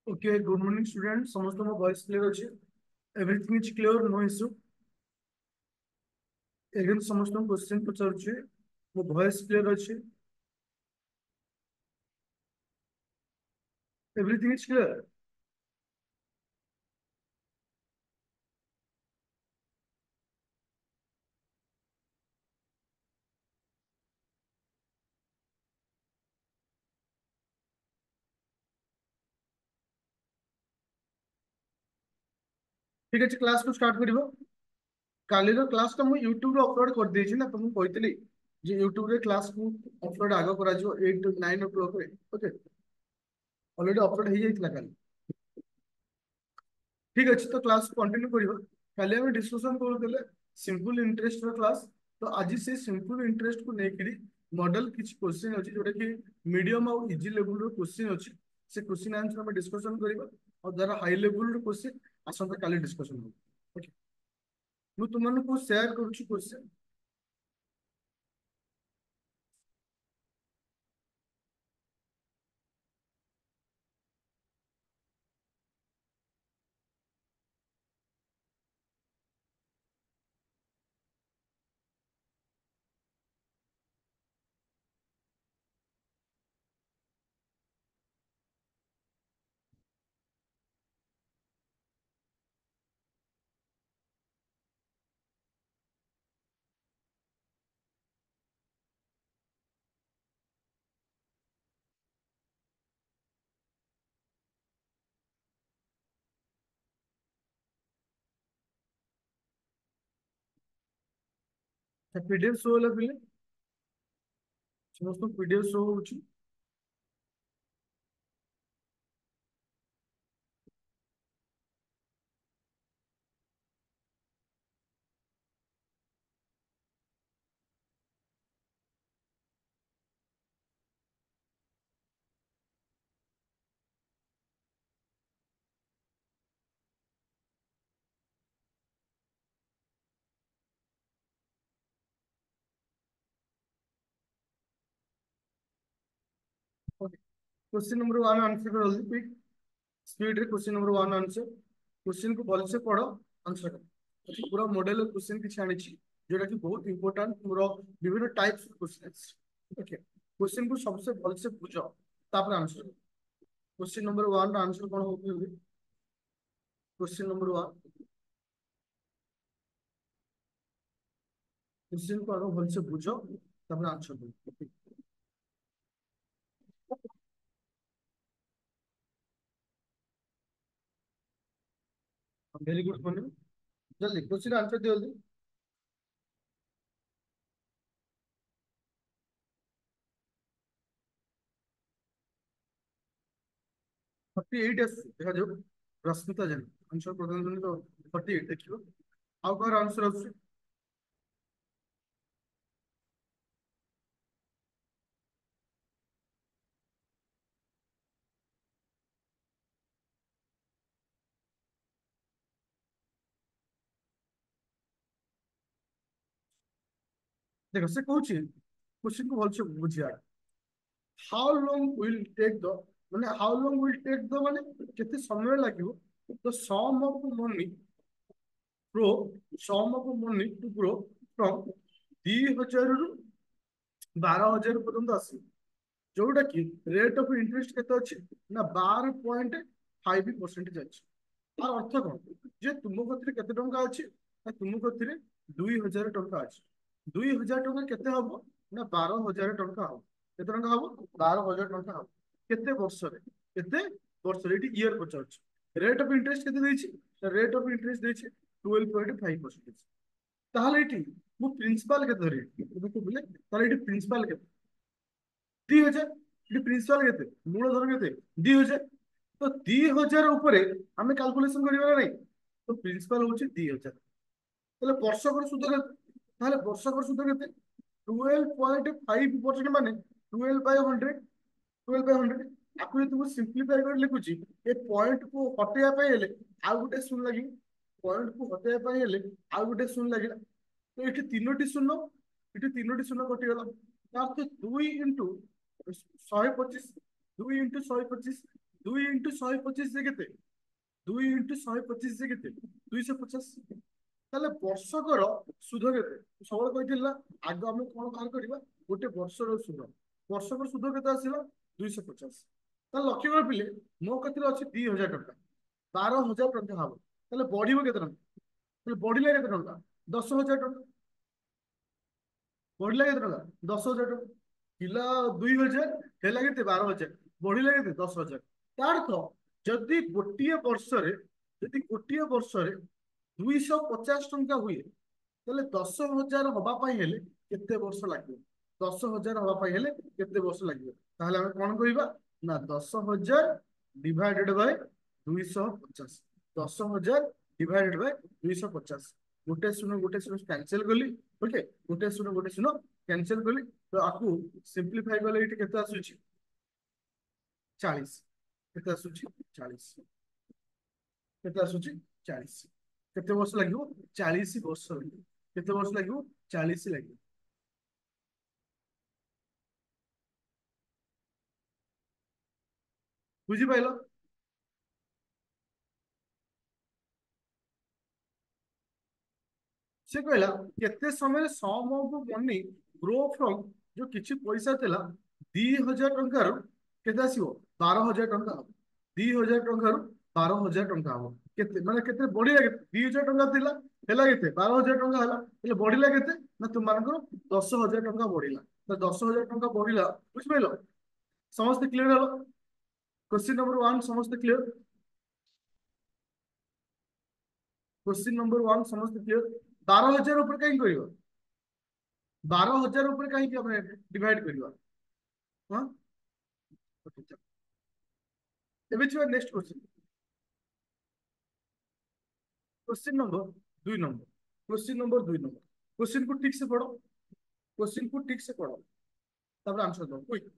Okay, good morning, students. समस्त ମୋ voice clear ଅଛି? Everything is clear, no issue. Again, ସମସ୍ତଙ୍କୁ question ପଚାରୁଛି, ମୋ voice clear ଅଛି? Everything is clear. ଠିକ ଅଛି, କ୍ଲାସ କୁ start କରିବ। କାଲିର କ୍ଲାସ ଟା ମୁଁ ୟୁଟ୍ୟୁବ ରେ ଅପଲୋଡ କରିଦେଇଛି ନା, ତମକୁ କହିଥିଲି ଯେ ୟୁଟ୍ୟୁବ ରେ କ୍ଲାସ କୁ ଅପଲୋଡ ଆଗ କରାଯିବ 8 to 9 o'clock ରେ। ଓକେ, ଅଲରେଡି ଅପଲୋଡ ହେଇଯାଇଥିଲା କାଲି। ଠିକ ଅଛି, ତ କ୍ଲାସ କଣ୍ଟିନ୍ୟୁ କରିବା। କାଲି ଆମେ ଡିସ୍କସନ କରୁଥିଲେ ସିମ୍ପଲ ଇଣ୍ଟରେଷ୍ଟ ର କ୍ଲାସ। ତ ଆଜି ସେ ସିମ୍ପଲ ଇଣ୍ଟରେଷ୍ଟ କୁ ନେଇକିରି ମଡେଲ କିଛି କ୍ୱେଶ୍ଚିନ୍ ଅଛି ଯୋଉଟା କି ମିଡିୟମ ଆଉ ଇଜି ଲେଭେଲ ର କ୍ୱେଶ୍ଚିନ୍ ଅଛି। ସେ କ୍ୱେଶ୍ଚିନ୍ ଆନ୍ସର ଆମେ ଡିସ୍କସନ କରିବା, ଆଉ ଯାরা ହାଇ ଲେଭେଲ ର କ୍ୱେଶ୍ଚିନ୍ ଆସନ୍ତା କାଲି ଡିସ୍କସନ ହବ। ଓକେ, ମୁଁ ତୁମମାନଙ୍କୁ ସେୟାର କରୁଛି କ୍ୱେଶ୍ଚିନ୍। ପିଡିଏଫ ଶୋ ହେଲା ପିଲେ, ସମସ୍ତଙ୍କୁ ପିଡିଏଫ ଶୋ ହଉଛି? क्वेश्चन नंबर 1 आंसर करो जल्दी, स्पीड रे। क्वेश्चन नंबर 1 आंसर, क्वेश्चन को भलसे पढ़ो, आंसर करो। अच्छा, पूरा मॉडल क्वेश्चन की छाणी जोटा कि बहुत इंपोर्टेंट मोर विभिन्न टाइप्स क्वेश्चन। ओके, क्वेश्चन को सबसे भलसे बुझो, तापर आंसर। क्वेश्चन नंबर 1 रा आंसर कोन होबे? क्वेश्चन नंबर 1, क्वेश्चन को आगे भलसे बुझो, तापर आंसर दो। वेरी गुड बने, जल्दी क्वेश्चन आंसर दियो जल्दी। 48 देखा जाओ, रश्मिता जैन आंसर प्रदान तो 48 देखियो। आउ कौन आंसर आछे? देखो से कहूँ क्वेश्चन को भलसे बुझिया। How long will take the, माने how long will take the माने केते समय लागिवो the sum of money pro, sum of money to grow from 2000 रु 12,000 पर्यंत आसी, जोटा कि रेट ऑफ इंटरेस्ट केते अछि ना 12.5% अछि। तार अर्थ कौन जे तुम कथिरे केते टंका अछि ना तुम कथिरे 2,000 टंका अछि। 2,000 टंका केते हबो ना 12,000 टंका हबो। केते टंका हबो? 12,000 टंका हबो। केते वर्ष रे? केते वर्ष रे? इट ईयर पचारछि। रेट ऑफ इंटरेस्ट केते देछि? रेट ऑफ इंटरेस्ट देछि 12.5%। ताहले इटी मु प्रिंसिपल केते धरि देखो बोले, ताहले इटी प्रिंसिपल केते? 2,000। इटी प्रिंसिपल केते? मूलधन केते? 2,000। तो 2,000 उपरे आमे कैलकुलेशन करिबा ना नहीं? तो प्रिंसिपल होछि 2,000। তাহলে বর্ষকর সুদ কত? তাহলে বর্ষকর সুদ কত? 12.5% মানে 12/100। 12/100 আকু যদি ମୁଁ ସିମ୍ପଲିଫାଇ କରି ଲେଖୁଛି, ଏ ପଏଣ୍ଟ କୁ ହଟେଇବା ପାଇଁ ହେଲେ ଆଉ ଗୋଟେ ଶୂନ ଲାଗିବ। ପଏଣ୍ଟ କୁ ହଟେଇବା ପାଇଁ ହେଲେ ଆଉ ଗୋଟେ ଶୂନ ଲାଗିଲା। ତ ଏଠି ତିନୋଟି ଶୂନ, ଏଠି ତିନୋଟି ଶୂନ କଟିଗଲା। ତା ଅର୍ଥ 2 ଇଣ୍ଟୁ 125, 2 ଇଣ୍ଟୁ 125 दुई इंटू 125 से केते 2 × 125 केते 250 ताहले वर्षकर सुध केते सब कहथिला आग हम कोन बाहर करबा गोटे वर्षर सुध वर्षकर सुध केते आसीला 250 ताहले लक्ष्य कर पिले मो कतिर अछि 2000 टका 12,000 टका हबो ताहले बढ़िबो केते टका ताहले बढ़िला केते टका 10,000 टका बढ़िला केते टका 10,000 टका किला 2,000 हेला केते 12,000 बढ़िला केते 10,000 तार अर्थ जदि गोटिए वर्षरे 250 टंका हुए ताहले 10,000 हवा पाई हेले केते वर्ष लागिବ 10,000 हवा पाई हेले केते वर्ष लागिବ ताहले हम कोन करिबा ना 10,000 डिवाइडेड बाय 250 10,000 डिवाइडेड बाय 250 गोटे शून्य कैंसिल कली ओके गोटे शून्य कैंसिल कली तो आपको सिंपलीफाई कले ये केते आसुची 40 केते आसुची 40 केते आसुची 40 केते वर्ष लागिव 40 वर्ष लागिव केते वर्ष लागिव 40 लागिव बुझी पाइलो से कहला केते समय सम ऑफ मनी ग्रो फ्रॉम जो किछि पैसा थिला 2,000 टंका केते आसीबो 12,000 टंका 2,000 टंका 12,000 टंका हो केते माने केते बढ़िला केते 2,000 टंका थिला हेला केते 12,000 टंका हला हेले बढ़िला केते ना तुम मानकर 10,000 टंका बढ़िला तो 10,000 टंका बढ़िला बुझ पाइलो समस्त क्लियर हलो क्वेश्चन नंबर 1 समस्त क्लियर क्वेश्चन नंबर 1 समस्त क्लियर 12,000 ऊपर कहीं करियो 12,000 ऊपर कहीं कि हमें डिवाइड करियो हां ओके चल एबे छिवा next question question number 2 number question number 2 number question को ठीक से पढ़ो क्वेश्चन को ठीक से पढ़ो तब आंसर दो कोई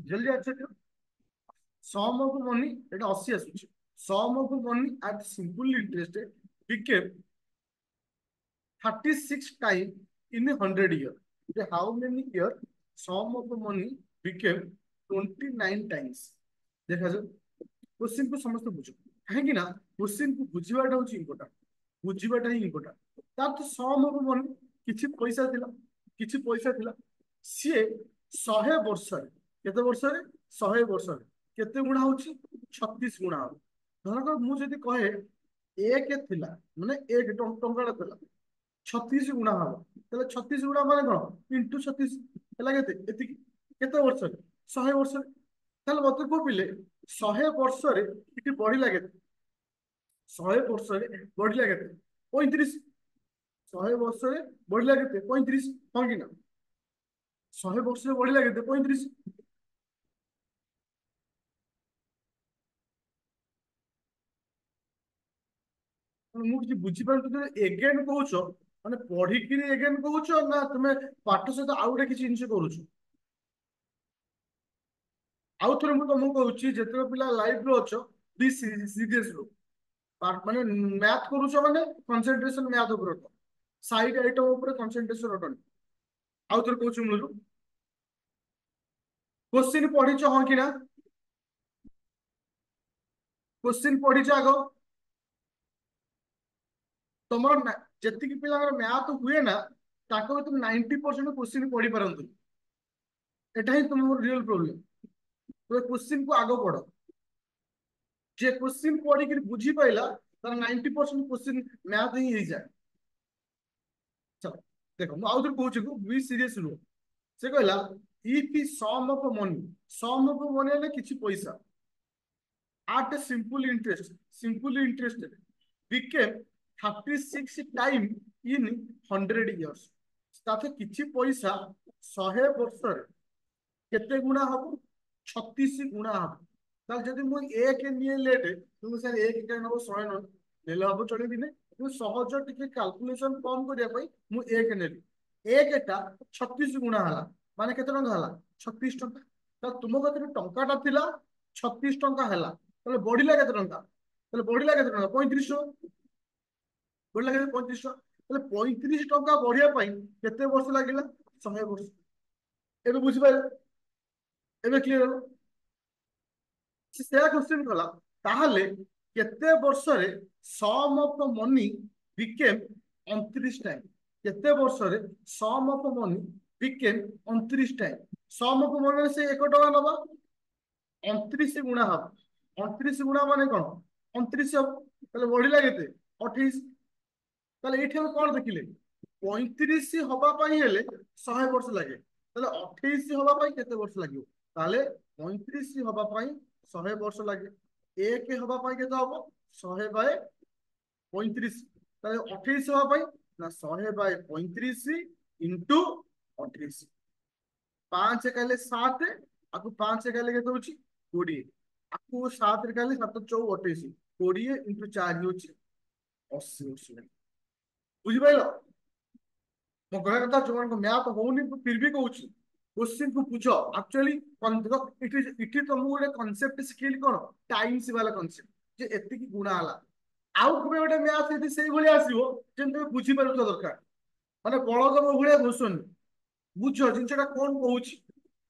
जल्दी आंसर दियो सम ऑफ मनी एटा 80 आसुची sum of money at simple interest became 36 time in 100 year how many year sum of money became 29 times देखा जाओ क्वेश्चन को समस्त बुझो कहीं ना क्वेश्चन को बुझीबाटा होची इंपोर्टेंट बुझीबाटा ही इंपोर्टेंट तार तो सम ऑफ मनी किछि पैसा थिला सीए 100 वर्ष केते वर्ष रे 100 वर्ष केते गुणा होची 36 गुणा हो धरकर मु जदी कहे एक थिला माने एक टंका थिला 36 गुणा हବ ତାହେଲେ 36 ଗୁଣା ମାନେ କଣ इंटू 36 ହେଲା କେତେ ଏତିକି କେତେ ବର୍ଷରେ 100 ବର୍ଷରେ ତାହେଲେ ମତେ କହିଲେ 100 ବର୍ଷରେ ଏଠି ବଢିଲା କେତେ 100 ବର୍ଷରେ ବଢିଲା କେତେ 35 100 ବର୍ଷରେ ବଢିଲା କେତେ 35 ହଁ କି ନା 100 ବର୍ଷରେ ବଢିଲା କେତେ 35 ମୁଁ କିଛି ବୁଝିପାରୁନି ତୁମେ ଏଗେନ୍ କହୁଛ ମାନେ ପଢିକିରି ଏଗେନ୍ କହୁଛ ନା ତୁମେ ପାଠ ସହିତ ଆଉ ଗୋଟେ କିଛି ଜିନିଷ କରୁଛ ଆଉ ଥରେ ମୁଁ ତମକୁ କହୁଛି ଯେତେବେଳେ ପିଲା ଲାଇଭ୍ ରେ ଅଛ ପ୍ଲିଜ୍ ସିରିୟସ୍ ରୁହ ମାନେ ମ୍ୟାଥ କରୁଛ ମାନେ କନସେନ୍ଟ୍ରେସନ ମ୍ୟାଥ ଉପରେ ରଖ ସାଇଡ୍ ଆଇଟମ ଉପରେ କନସେନ୍ଟ୍ରେସନ ରଖନି ଆଉ ଥରେ କହୁଛି ମୂଳରୁ क्वेश्चन पढ़िଛ ହଁ କି ନା क्वेश्चन पढ़िଛ ଆଗ ତମର ଯେତିକି ପିଲାଙ୍କର ମ୍ୟାଥ ହୁଏ ନା ତାଙ୍କ ଭିତରୁ 90% क्वेश्चन पढ़ी ପାରନ୍ତି ଏଟା ହିଁ ତୁମର ରିଅଲ ପ୍ରୋବ୍ଲେମ तो क्वेश्चन को आगे पढ़ो जे क्वेश्चन पढ़ी कि बुझी पाइला तार 90% क्वेश्चन मैथ ही हो जाए चलो देखो मु आउथर कहूची को बी सीरियस रो से कहला इफ सम ऑफ मनी है किछि पैसा at a simple interest became 36 time in 100 years ताते किछि पैसा 100 वर्ष रे केते गुणा हबो 36 गुणा हबो ताल जदि मु एक निये लेट तुम सर एक के नबो 100 न नेले हबो चली दिने तू सहज टिके कैलकुलेशन कम करिया पई मु एक नेली एकटा 36 गुणा हला माने केते टंका हला 36 टंका। तो तुम कते टंकाटा थिला 36 टंका हला तले बढ़िला केते टंका तले बढ़िला केते टंका 35 बढ़िला केते 35 तले 35 टंका बढ़िया पई केते वर्ष लागिला 100 वर्ष। एबे बुझि पाइल एबे क्लियर होला से सेया क्वेश्चन कला ताहले केते वर्ष रे sum of money became 29 time केते वर्ष रे sum of money became 29 time sum of money से 1 टका नबा 29 गुणा हब 29 गुणा माने कोन 29 हब तले बढ़िला केते 28 तले एठी हम कोन देखिले 35 हबा पई हेले 100 वर्ष लागे तले 28 हबा पई केते वर्ष लागियो ताले 35 हबा पई 100 वर्ष लागे एक हबा पई केते हबो 100 बाय 35 ताले 28 हबा पई ना 100 बाय 35 इनटू 28 5 कहले 7 आकु 5 कहले केते होची 20 आकु 7 रे कहले 7 4 28 20 इनटू 4 होची 80 80 बुझि पाइलो मो कहया कथा जो मैथ होनी फिर भी कहूँ क्वेश्चन को पूछ एक्चुअली इटी तुमको गोटे कनसेप्ट शिखेली कौन टाइम्स वाला कनसेप्ट जे एतिकी गुणा हला आउ केबे गोटे मैथ यदि सेही भली आसीबो जेन तुम बुझी पारुछ दरकार माने बळद मो भलिया क्वेश्चन बुझ जिनसटा कोन कहूची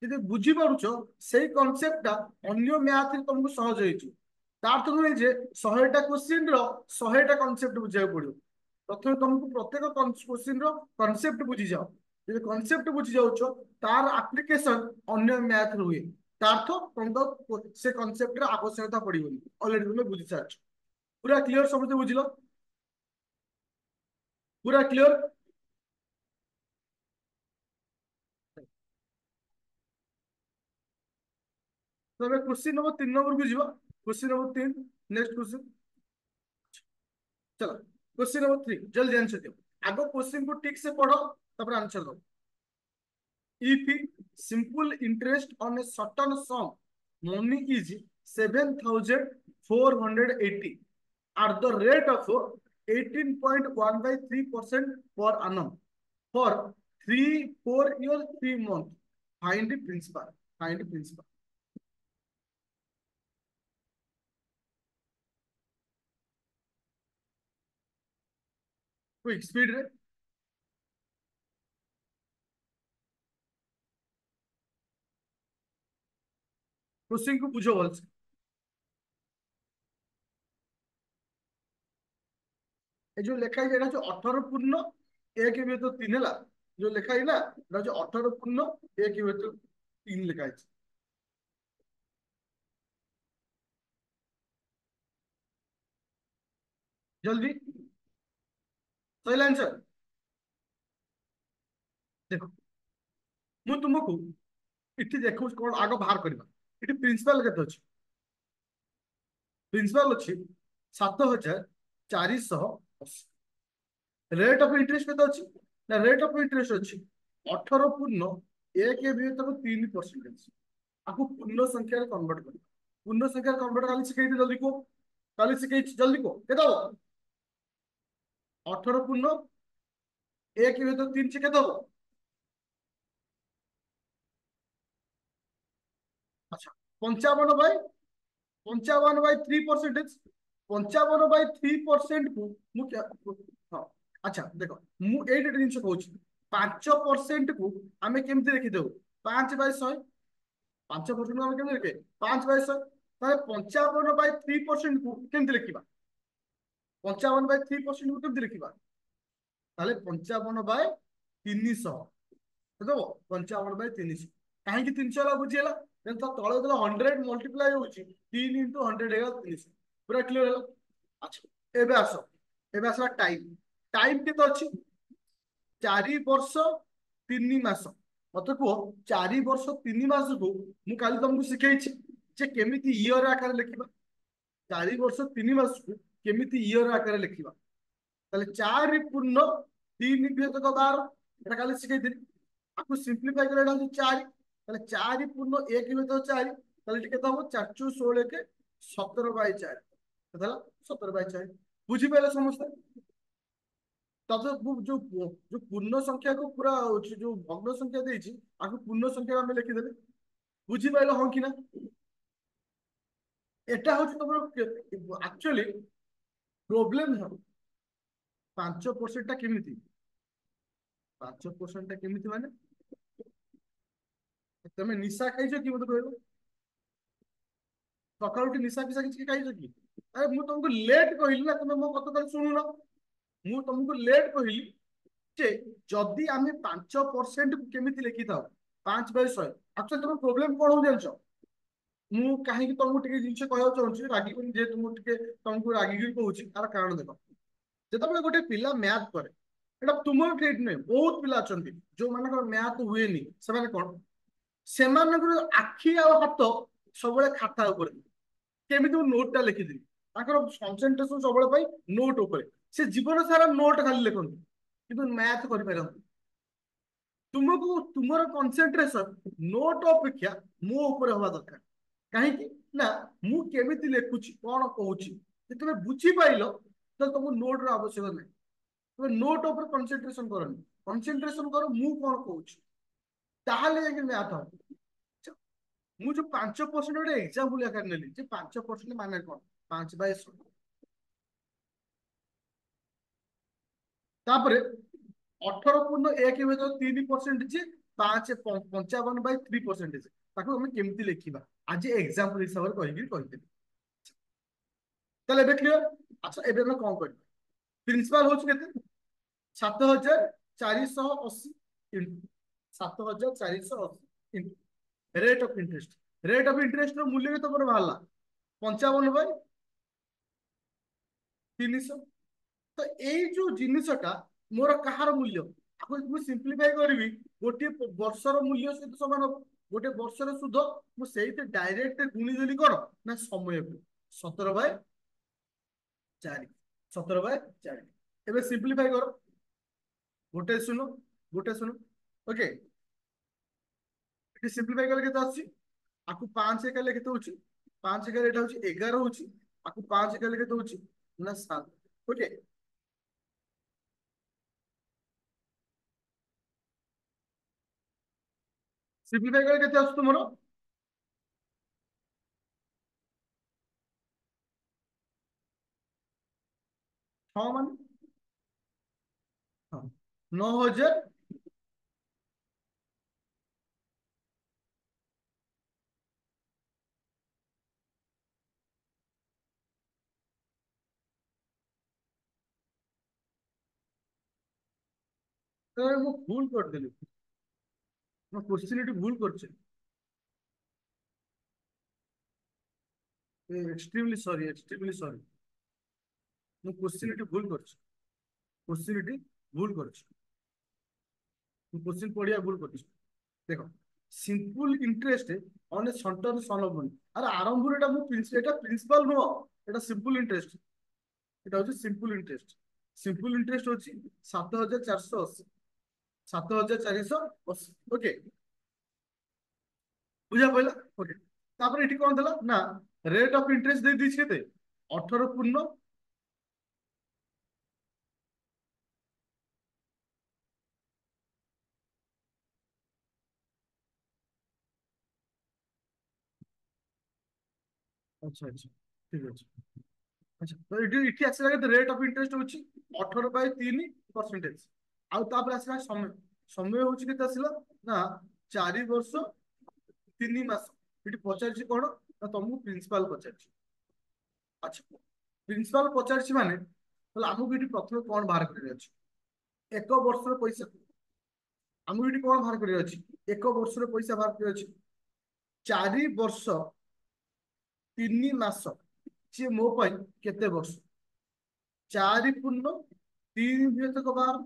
यदि बुझी पारुछ सेही कनसेप्टटा अन्य मैथ रे तुमको सहज होइची तार तो नहीं जे 100टा क्वेश्चन रो 100टा कनसेप्ट बुझाय पड़ियो प्रथम तुमको प्रत्येक क्वेश्चन रो कनसेप्ट बुझी जाओ जे कनसेप्ट बुझी जाउछो तार एप्लीकेशन अन्य मैथ रुए तार तो तुमको से कनसेप्ट रे आवश्यकता पड़िबोनी ऑलरेडी तुम बुझी सारछ पूरा क्लियर समझते बुझिलो पूरा क्लियर। तो अब क्वेश्चन नंबर 3 नंबर को जीवा क्वेश्चन नंबर 3 नेक्स्ट क्वेश्चन चलो क्वेश्चन नंबर 3 जल्दी आंसर दियो आगो क्वेश्चन को ठीक से पढ़ो तब आंसर दो। If simple interest on a certain sum money is 7,480 at the rate of 18.1 by 3% per annum for 3 4 years 3 months. Find the principal. Find the principal. Quick speed रे क्वेश्चन को पूछो बोल ये जो लेखा है जो 18 पूर्ण 1 भी तो 3 है जो लेखा है ना जो 18 पूर्ण 1 भी तो 3 लिखा है जल्दी सही आंसर देखो मु तुमको इठी देखो कौन आग बाहर करवा इठी प्रिंसिपल केते अछि प्रिंसिपल अछि 7,480 रेट ऑफ इंटरेस्ट केते अछि ना रेट ऑफ इंटरेस्ट अछि 18 पूर्ण 1 भी तो 3% आपको पूर्ण संख्या कन्वर्ट कर पूर्ण संख्या कन्वर्ट काली सिखाई जल्दी को काली सिखाई जल्दी को केते हो 18 पूर्ण 1 भी तो 3 से केते हो अच्छा 55/3 परसेंटेज 55/3 को मु क्या हाँ अच्छा देखो मु एट जिन कहूँ 5% को आम केमती लिखिदेव 5/100 5% आम केमती लिखे 5/100 55/3 को केमती लिखा 55/3 को केमती लिखा 55/300 देखो 55/300 कहीं 300 बुझीगला तो तले तो 100 मल्टीप्लाई हो 3 × 100 पूरा क्लियर है अच्छा एबे आस एबे आसला टाइम टाइम के तो अच्छी 4 वर्ष 3 मास मत कह 4 वर्ष 3 मास को मु काली तुमको शिखाई जे केमिति ईयर आकार लिखा 4 वर्ष 3 मास को केमिति ईयर आकार लिखा ताले 4 पूर्ण 3 विभक्त 12 এটা কালি শিখাই দিই आपको सिंप्लीफाई कर এটা হচ্ছে 4 তাহলে 4 पूर्ण 1 विभक्त 4 তাহলে এটা কত হবে 4 × 16 কে 17/4 তাহলে 17/4 বুঝি পেলে সমস্যা तब जो जो पूर्ण संख्या को पूरा जो भग्न संख्या देछि आको पूर्ण संख्या में लिखिदेले बुझी पाइल हाँ कि ना एटा हूँ तुम एक्चुअली प्रोब्लेम है 5% टा केमिति 5% टा केमिति माने तमे निशा खाइछ कि मते कहलो सकाळु उठी निशा फिशा କିଛି ଖାଇଛ କି अरे ମୁଁ तुमको लेट କହିଲି ନା ତମେ ମୋ କଥା ତାହେଲେ ଶୁଣୁନ ମୁଁ ତମକୁ लेट କହିଲି ଯେ ଯଦି ଆମେ 5% କେମିତି ଲେଖିଥାଉ 5/100 ଆକ୍ଚୁଆଲି ତମ ପ୍ରୋବ୍ଲେମ କଣ ହଉଛି ଜାଣିଛ ମୁଁ କାହିଁକି ତମକୁ ଟିକେ ଜିନିଷ କହିବାକୁ ଚାହୁଁଛି ରାଗିକି ଯେହେତୁ ମୁଁ ଟିକେ ତମକୁ ରାଗିକି କହୁଛି ତାର କାରଣ ଦେଖ ଯେତେବେଳେ ଗୋଟେ ପିଲା ମ୍ୟାଥ କରେ ଏଇଟା ତୁମର କ୍ରେଡିଟ ନୁହେଁ ବହୁତ ପିଲା ଅଛନ୍ତି ଯୋଉମାନଙ୍କର ମ୍ୟାଥ ହୁଏନି ସେମାନେ କଣ ସେମାନଙ୍କର ଆଖି ଆଉ ହାତ ସବୁବେଳେ ଖାତା ଉପରେ କେମିତି ମୁଁ ନୋଟ ଟା ଲେଖିଦେବି ତାଙ୍କର କନସେନ୍ଟ୍ରେସନ ସବୁବେଳେ ପାଇଁ ନୋଟ ଉପରେ ସେ ଜୀବନ ସାରା ନୋଟ ଖାଲି ଲେଖନ୍ତି କିନ୍ତୁ ମ୍ୟାଥ କରିପାରନ୍ତି ତୁମକୁ ତୁମର କନସେନ୍ଟ୍ରେସନ ନୋଟ ଅପେକ୍ଷା ମୋ ଉପରେ ହବା ଦରକାର କାହିଁକି ନା ମୁଁ କେମିତି ଲେଖୁଛି କଣ କହୁଛି ଯେତେବେଳେ ବୁଝିପାଇଲ ତାହେଲେ ତମକୁ ନୋଟ ର ଆବଶ୍ୟକ ନାହିଁ ତମେ ନୋଟ ଉପରେ କନସେନ୍ଟ୍ରେସନ କରନି କନସେନ୍ଟ୍ରେସନ କର ମୁଁ କଣ କହୁଛି ତାହେଲେ ଯାଇକି ମ୍ୟାଥ ହବ ମୁଁ ଯୋଉ 5% ଗୋଟେ ଏକ୍ସାମ୍ପଲ ଆକାର ନେଲି ଯେ 5% ମାନେ କଣ 5/100 ତାପରେ 18.1 ଯେ 5 55/3% ତାକୁ ଆମେ କେମିତି ଲେଖିବା ଆଜି ଏକ୍ସାମ୍ପଲ ହିସାବରେ କହିକି କହିଦେବି ତାହେଲେ ଏବେ କ୍ଲିୟର ଆଚ୍ଛା ଏବେ ଆମେ କଣ କରିବା ପ୍ରିନ୍ସିପାଲ ହଉଛି କେତେ 7,480 into 7,480 into rate of interest ର ମୂଲ୍ୟ କେତେ ପରେ ବାହାରିଲା 55/300 ତ ଏଇ ଯୋଉ ଜିନିଷଟା ମୋର କାହାର ମୂଲ୍ୟ ଆକୁ ମୁଁ ସିମ୍ପ୍ଲିଫାଇ କରିବି ଗୋଟିଏ ବର୍ଷର ମୂଲ୍ୟ ସହିତ ସମାନ ହବ ଗୋଟେ ବର୍ଷର ସୁଧ ମୁଁ ସେଇଠି ଡାଇରେକ୍ଟ ଗୁଣିଦେଲି କଣ ନା ସମୟକୁ 17/4 17/4 ଏବେ ସିମ୍ପ୍ଲିଫାଇ କର ଗୋଟେ ଶୂନ ଗୋଟେ ଶୂନ ଓକେ ଏଠି ସିମ୍ପ୍ଲିଫାଇ କଲେ କେତେ ଆସୁଛି ଆକୁ 5 ଏକାଲେ କେତେ ହଉଛି 5 ଏକାଲେ ଏଟା ହଉଛି 11 ହଉଛି ଆକୁ 5 ଏକାଲେ କେତେ ହଉଛି ନା 7 ଓକେ ସିମ୍ପ୍ଲିଫାଇ କଲେ କେତେ ଆସୁଛି ତୁମର 6 ମାନେ ହଁ 9,000 ମୁଁ ଭୁଲ କରିଦେଲି ମୋ କ୍ୱେଶ୍ଚିନ୍ ଏଠି ଭୁଲ କରିଛି ଏକ୍ସଟ୍ରିମଲି ସରି ମୁଁ କ୍ୱେଶ୍ଚିନ୍ ଏଠି ଭୁଲ କରିଛି क्वेश्चन एटी भूल कर क्वेश्चन पढ़िया भूल कर देख simple interest on A shorter son of money अरे आरंभ एटा मु एटा प्रिंसिपल नो एटा सिंपल इंटरेस्ट एटा होची सिंपल इंटरेस्ट होची 7,480 7,480 ओके बुझा पहला ओके तापर एठी कोन देला ना रेट ऑफ इंटरेस्ट दे दी केते 18 पूर्ण अच्छा अच्छा ठीक है अच्छा तो इटी आसला के रेट ऑफ इंटरेस्ट होची 18/3% आउ तापर आसला समय समय होची केते आसला ना 4 वर्ष 3 मास इटी पचारछि कोन ना तुमको प्रिंसिपल पचारछि अच्छा प्रिंसिपल पचारछि माने तले हमहु इटी प्रथम कोन बाहर करि अछि एक वर्ष रो पैसा हमहु इटी कोन बाहर करि अछि एक वर्ष रो पैसा बाहर करि अछि 4 वर्ष 3 मास सी मो केते वर्ष 4 पूर्ण 3 भेदक 12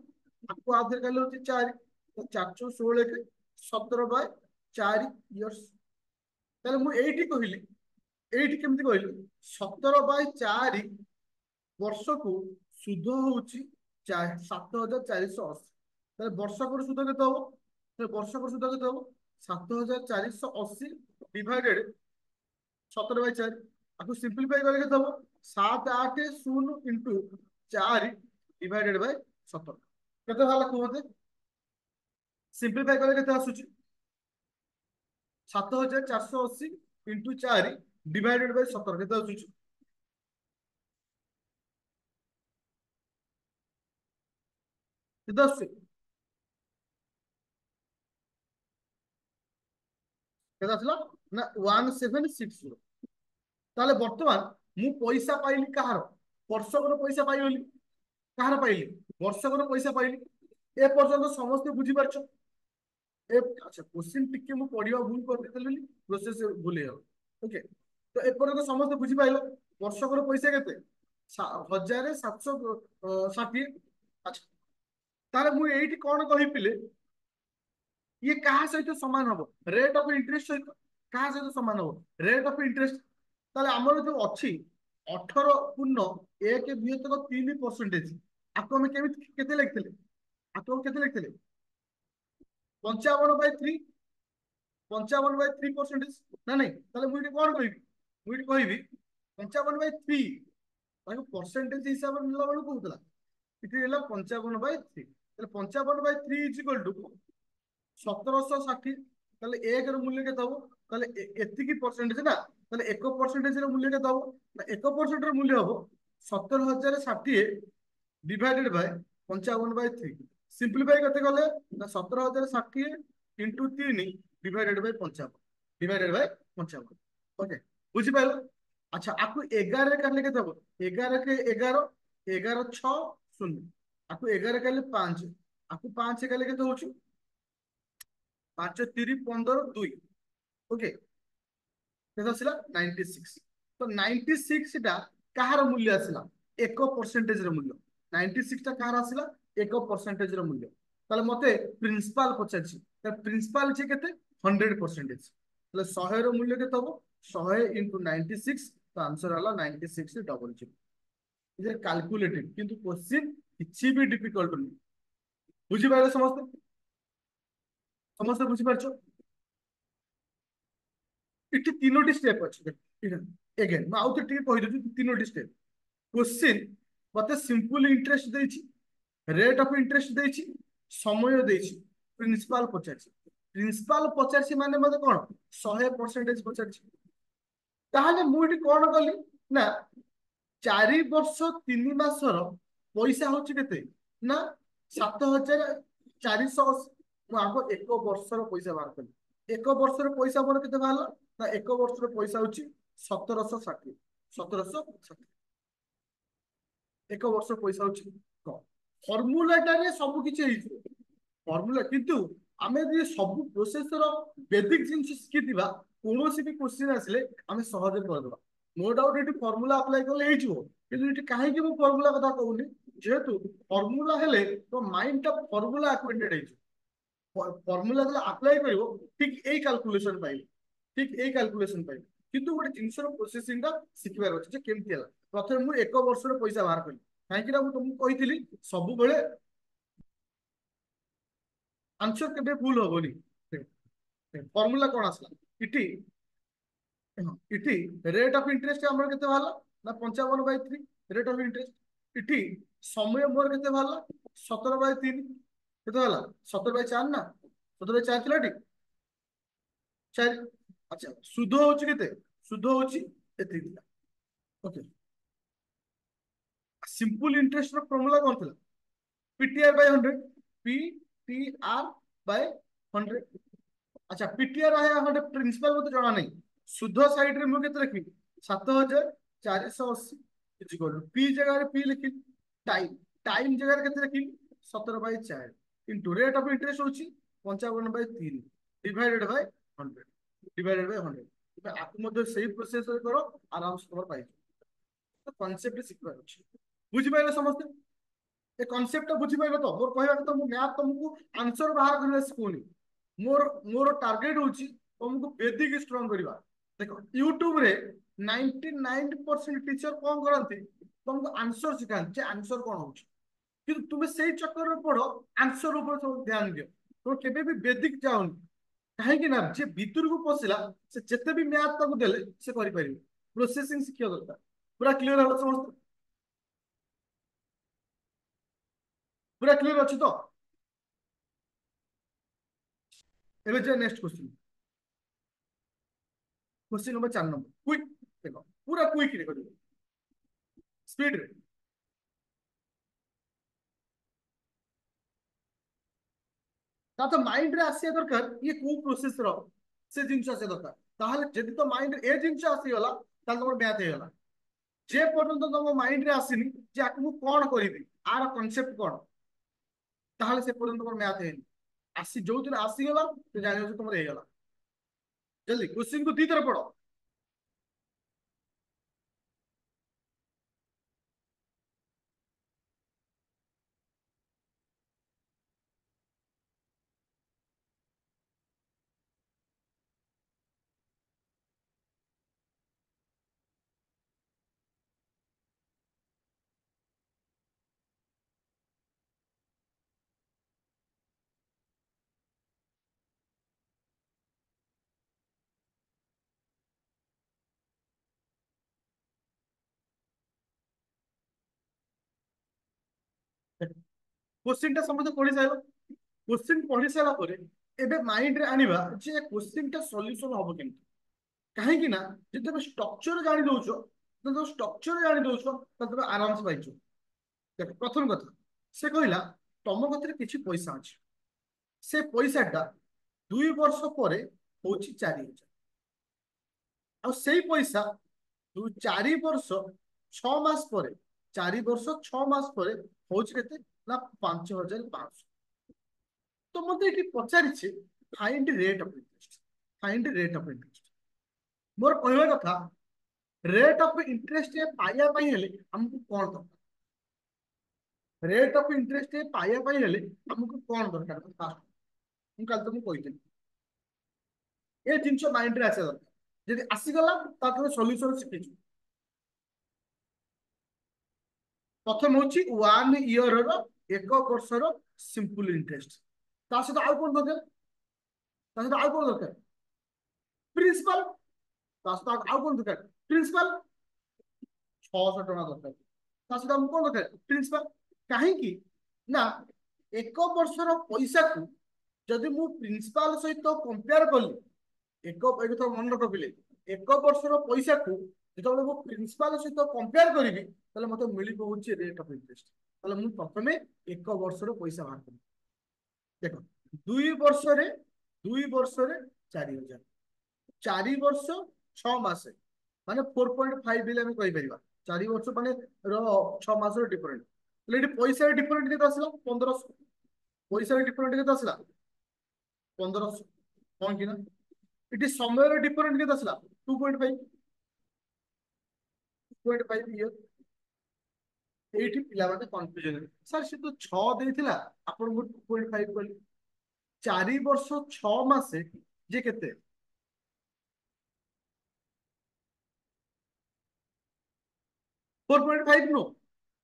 आपको आधे कल होती 4 तो 416 के 17/4 इयर्स ताले मु एठी कहली एठी केमती कहली 17/4 वर्ष को सुध होची 7,480 ताले वर्ष को सुध केते हबो ताले वर्ष को सुध केते हबो 7,480 डिवाइडेड 17/4 आपको सिंपलीफाई करके दबो 7 8 0 इंटू 4 डिवाइडेड बाय 17 केते वाला कहते सिंपलीफाई कले केते आसुची 7480 इंटू 4 डिवाइडेड बाय 17 केते आसुची केते आसुची केते आसला ना 1760 ताले वर्तमान मु पैसा पाइली कहार वर्षकर पैसा पाइली कहार पाइली वर्षकर पैसा पाइली ए पर्यंत समस्त बुझी पारछ ए अच्छा क्वेश्चन टिके मु पढिबा भूल कर देतली प्रोसेस भूल हो ओके तो ए पर्यंत समस्त बुझी पाइलो वर्षकर पैसा केते 1760 अच्छा तारे मु एठी कोन कहि पिले ये कहा सहित समान हबो रेट ऑफ इंटरेस्ट सहित कहा सहित समान हबो रेट ऑफ इंटरेस्ट ताले हमर जो अछि 18 पूर्ण 1 वियतक 3% आपको हम केमिति केते लिखथिले आपको केते लिखथिले 55/3 55/3% ना नहीं ताले मु इटी कोन कहिबी मु इटी कहिबी 55/3 ताको परसेंटेज हिसाब रे मिलला बेलू कहउतला इटी हैला 55/3 ताले 55/3 इज इक्वल टू 1760 ताले 1 ର ମୂଲ୍ୟ କେତେ ହବ ତାହେଲେ ଏତିକି ପରସେଣ୍ଟେଜ ନା ତାହେଲେ 1% ର ମୂଲ୍ୟ କେତେ ହବ ନା 1% ର ମୂଲ୍ୟ ହବ 17060 डिवाइडेड बाय 55/3 सिंपलीफाई करते गले ना 17060 into 3 divided by 55 divided by 55 okay बुझी पाइलो अच्छा आपको 11 रे करले केते हबो 11 के 11 11 6 0 आपको 11 करले 5 आपको 5 करले केते होची 5 3 15 2 ओके केते आसिला 96 तो 96 टा कहार मूल्य आसिला 1% ର मूल्य 96 टा कहार आसिला 1% ର मूल्य ताले मते प्रिंसिपल पचाछि त प्रिंसिपल जे केते 100% ताले 100 ର मूल्य केते हबो 100 into 96 तो आंसर हला 96 डबल जीरो इज कैलकुलेटेड किंतु क्वेश्चन किछि भी डिफिकल्ट नहीं बुझी पाइले समस्त समस्त बुझी पारछो इटी तीनोटी स्टेप अछि अगेन मैं आउत टिके कहि दछु तीनोटी स्टेप क्वेश्चन मते सिंपल इंटरेस्ट देछि रेट ऑफ इंटरेस्ट देछि समय देछि प्रिंसिपल पचारछि माने मते कोन 100% पचारछि ताहले मु इटी कोन कली ना 4 वर्ष 3 मासर पैसा होछि केते ना 7480 मु आगो 1 वर्षर पैसा बाहर कली 1 वर्षर पैसा मोर केते बाहरला ना 1 वर्षर पैसा होछि 1760 1760 1 वर्ष पैसा होछि फॉर्मूलाटा रे सब किछि हेछि फॉर्मूला किंतु आमे जे सब प्रोसेस रो बेसिक जिंस शिखिथिबा कोनोसी भी क्वेश्चन आसले आमे सहज कर देबा नो डाउट एटी फॉर्मूला अप्लाई करले हेजिवो किंतु एटी काहे कि मु फॉर्मूला कथा कहूनी जेहेतु फॉर्मूला हेले तो माइंड टा फॉर्मूला एक्वेंटेड हेजि फॉर्मूला जला अप्लाई करिवो ठीक एई कैलकुलेशन पाइबो ठीक एई कैलकुलेशन पाइबो किंतु गोटे जिंस रो प्रोसेसिंग टा सिखिबार अछि जे केमति हला प्रथम मु 1 वर्ष रो पैसा बाहर कली काहे कि ना मु तुमको कहितली सब बेले आंसर केबे भूल होबोनी फॉर्मूला कोन आसला इटी इटी रेट ऑफ इंटरेस्ट हमर केते भाला ना 55/3 रेट ऑफ इंटरेस्ट इटी समय मोर केते भाला 17/3 केते भाला 17/4 ना 17/4 थिला टी 4 अच्छा सुध होची केते सुध होची एति थिला ओके सिंपल इंटरेस्ट रो फॉर्मूला कोन थिला पीटीआर बाय 100 पीटीआर बाय 100 अच्छा पीटीआर आया हमारे प्रिंसिपल मते जଣା नहीं शुद्ध साइड रे मु केते लिखि 7480 इक्वल टू पी जगह रे पी लिखि टाइम टाइम जगह रे केते लिखि 17/4 इनटू रेट ऑफ इंटरेस्ट होची 55/3 डिवाइडेड बाय 100 डिवाइडेड बाय 100 तो आपको मते सही प्रोसेस करो आराम से खबर पाइ तो कांसेप्ट सिखबार अछि बुझि पाइले समस्त ए कांसेप्ट बुझि पाइले तो मोर कहबा त मु मैथ तुमको आंसर बाहर करले सिखोनी मोर मोर टार्गेट होची तुमको बेसिक स्ट्रांग करबा देखो यूट्यूब रे 99% टीचर कोन करंती तुमको आंसर सिखान जे आंसर कोन होची किंतु तुमे सेही चक्कर रे पढो आंसर ऊपर सब ध्यान दियो तो केबे भी बेसिक जाउन काहे कि ना जे भीतर को पसिला से जते भी मैथ ताको देले से करि परिबो प्रोसेसिंग सिखियो दरकार पूरा क्लियर होला समस्त पूरा क्लियर अच्छी तो एवं जे next question question number 4 number quick देखो पूरा क्विक रे करियो स्पीड रे ता तो माइंड रे आसी दरकार ये को प्रोसेस रो से जिंस आसी दरकार ताहले जदि तो माइंड ए जिंस आसी गला ताहले तमर मैथ हे गला जे पर्यंत तम माइंड रे आसीनी जे आकु कोन करिबी आर कांसेप्ट कोन ताहले से पर्यंत तमर मैथ हेनी आसी जो दिन आसी गला तो जानियो जे तमर हे गला जल्दी क्वेश्चन को दी तरह पढ़ो क्वेश्चन टा समझ पढ़ी साइलो क्वेश्चन पढ़ी सारा ପରେ ଏବେ ମାଇंड रे आनिबा जे क्वेश्चन टा सॉल्यूशन हबो केमति काहे ना जे तबे स्ट्रक्चर जानि दउछो तो स्ट्रक्चर जानि दउछो तो तबे आराम से पाइछो देख प्रथम कथा से कहला तम कतरे किछि पैसा अछि से पैसा टा 2 वर्ष ପରେ होछि 4,000 ଆଉ ସେଇ ପଇସା 4 ବର୍ଷ 6 ମାସ ପରେ 4 ବର୍ଷ 6 ମାସ ପରେ ହଉଛି କେତେ ନା 5,500 ତ ମତେ ଏଠି ପଚାରିଛି find rate of interest find rate of interest ମୋର କହିବା କଥା ରେଟ୍ ଅଫ ଇଣ୍ଟରେଷ୍ଟ ପାଇବା ପାଇଁ ହେଲେ ଆମକୁ କଣ ଦରକାର ରେଟ୍ ଅଫ ଇଣ୍ଟରେଷ୍ଟ ପାଇବା ପାଇଁ ହେଲେ ଆମକୁ କଣ ଦରକାର ଫାଷ୍ଟ ମୁଁ କାଲି ତମକୁ କହିଥିଲି ଏ ଜିନିଷ ମାଇଣ୍ଡରେ ଆସିବା ଦରକାର ଯଦି ଆସିଗଲା ତାପରେ ସଲ୍ୟୁସନ ଶିଖିଛୁ प्रथम हूँ 1 इयर 1 वर्षर सिंपल इंटरेस्ट ता सहित आउ कौन दरकार ता सहित आउ कौन दरकार प्रिंसिपल ता सहित आउ कौन दरकार प्रिंसिपल 600 टका दरकार ता सहित हमको कौन दरकार प्रिंसिपल कहीं ना 1 वर्षर पैसा को जदि मु प्रिंसिपल सहित कंपेयर कली एक तो मन रख पिले 1 वर्षर पैसा को जो मु प्रिंसिपल सहित कंपेयर करी मत मिल पाऊँ रेट ऑफ इंटरेस्ट मुझे प्रथम 1 वर्षर पैसा बाहर कर देख 2 वर्ष 2 वर्ष 4,000 4 वर्ष 6 मास माने 4.5 बिल आम कहीपर 4 वर्ष माने 6 मास डिफरेन्ट पैसा डिफरेन्ट के आसला 1,500 पैसा डिफरेन्ट के आसला 1,500 कौन कि इट समय डिफरेन्ट के आसला 2.5 2.5 एठी पिला माने कंफ्यूजन सर से तो 6 देथिला आपन को 2.5 कहली 4 वर्ष 6 मासे जे केते 4.5 नो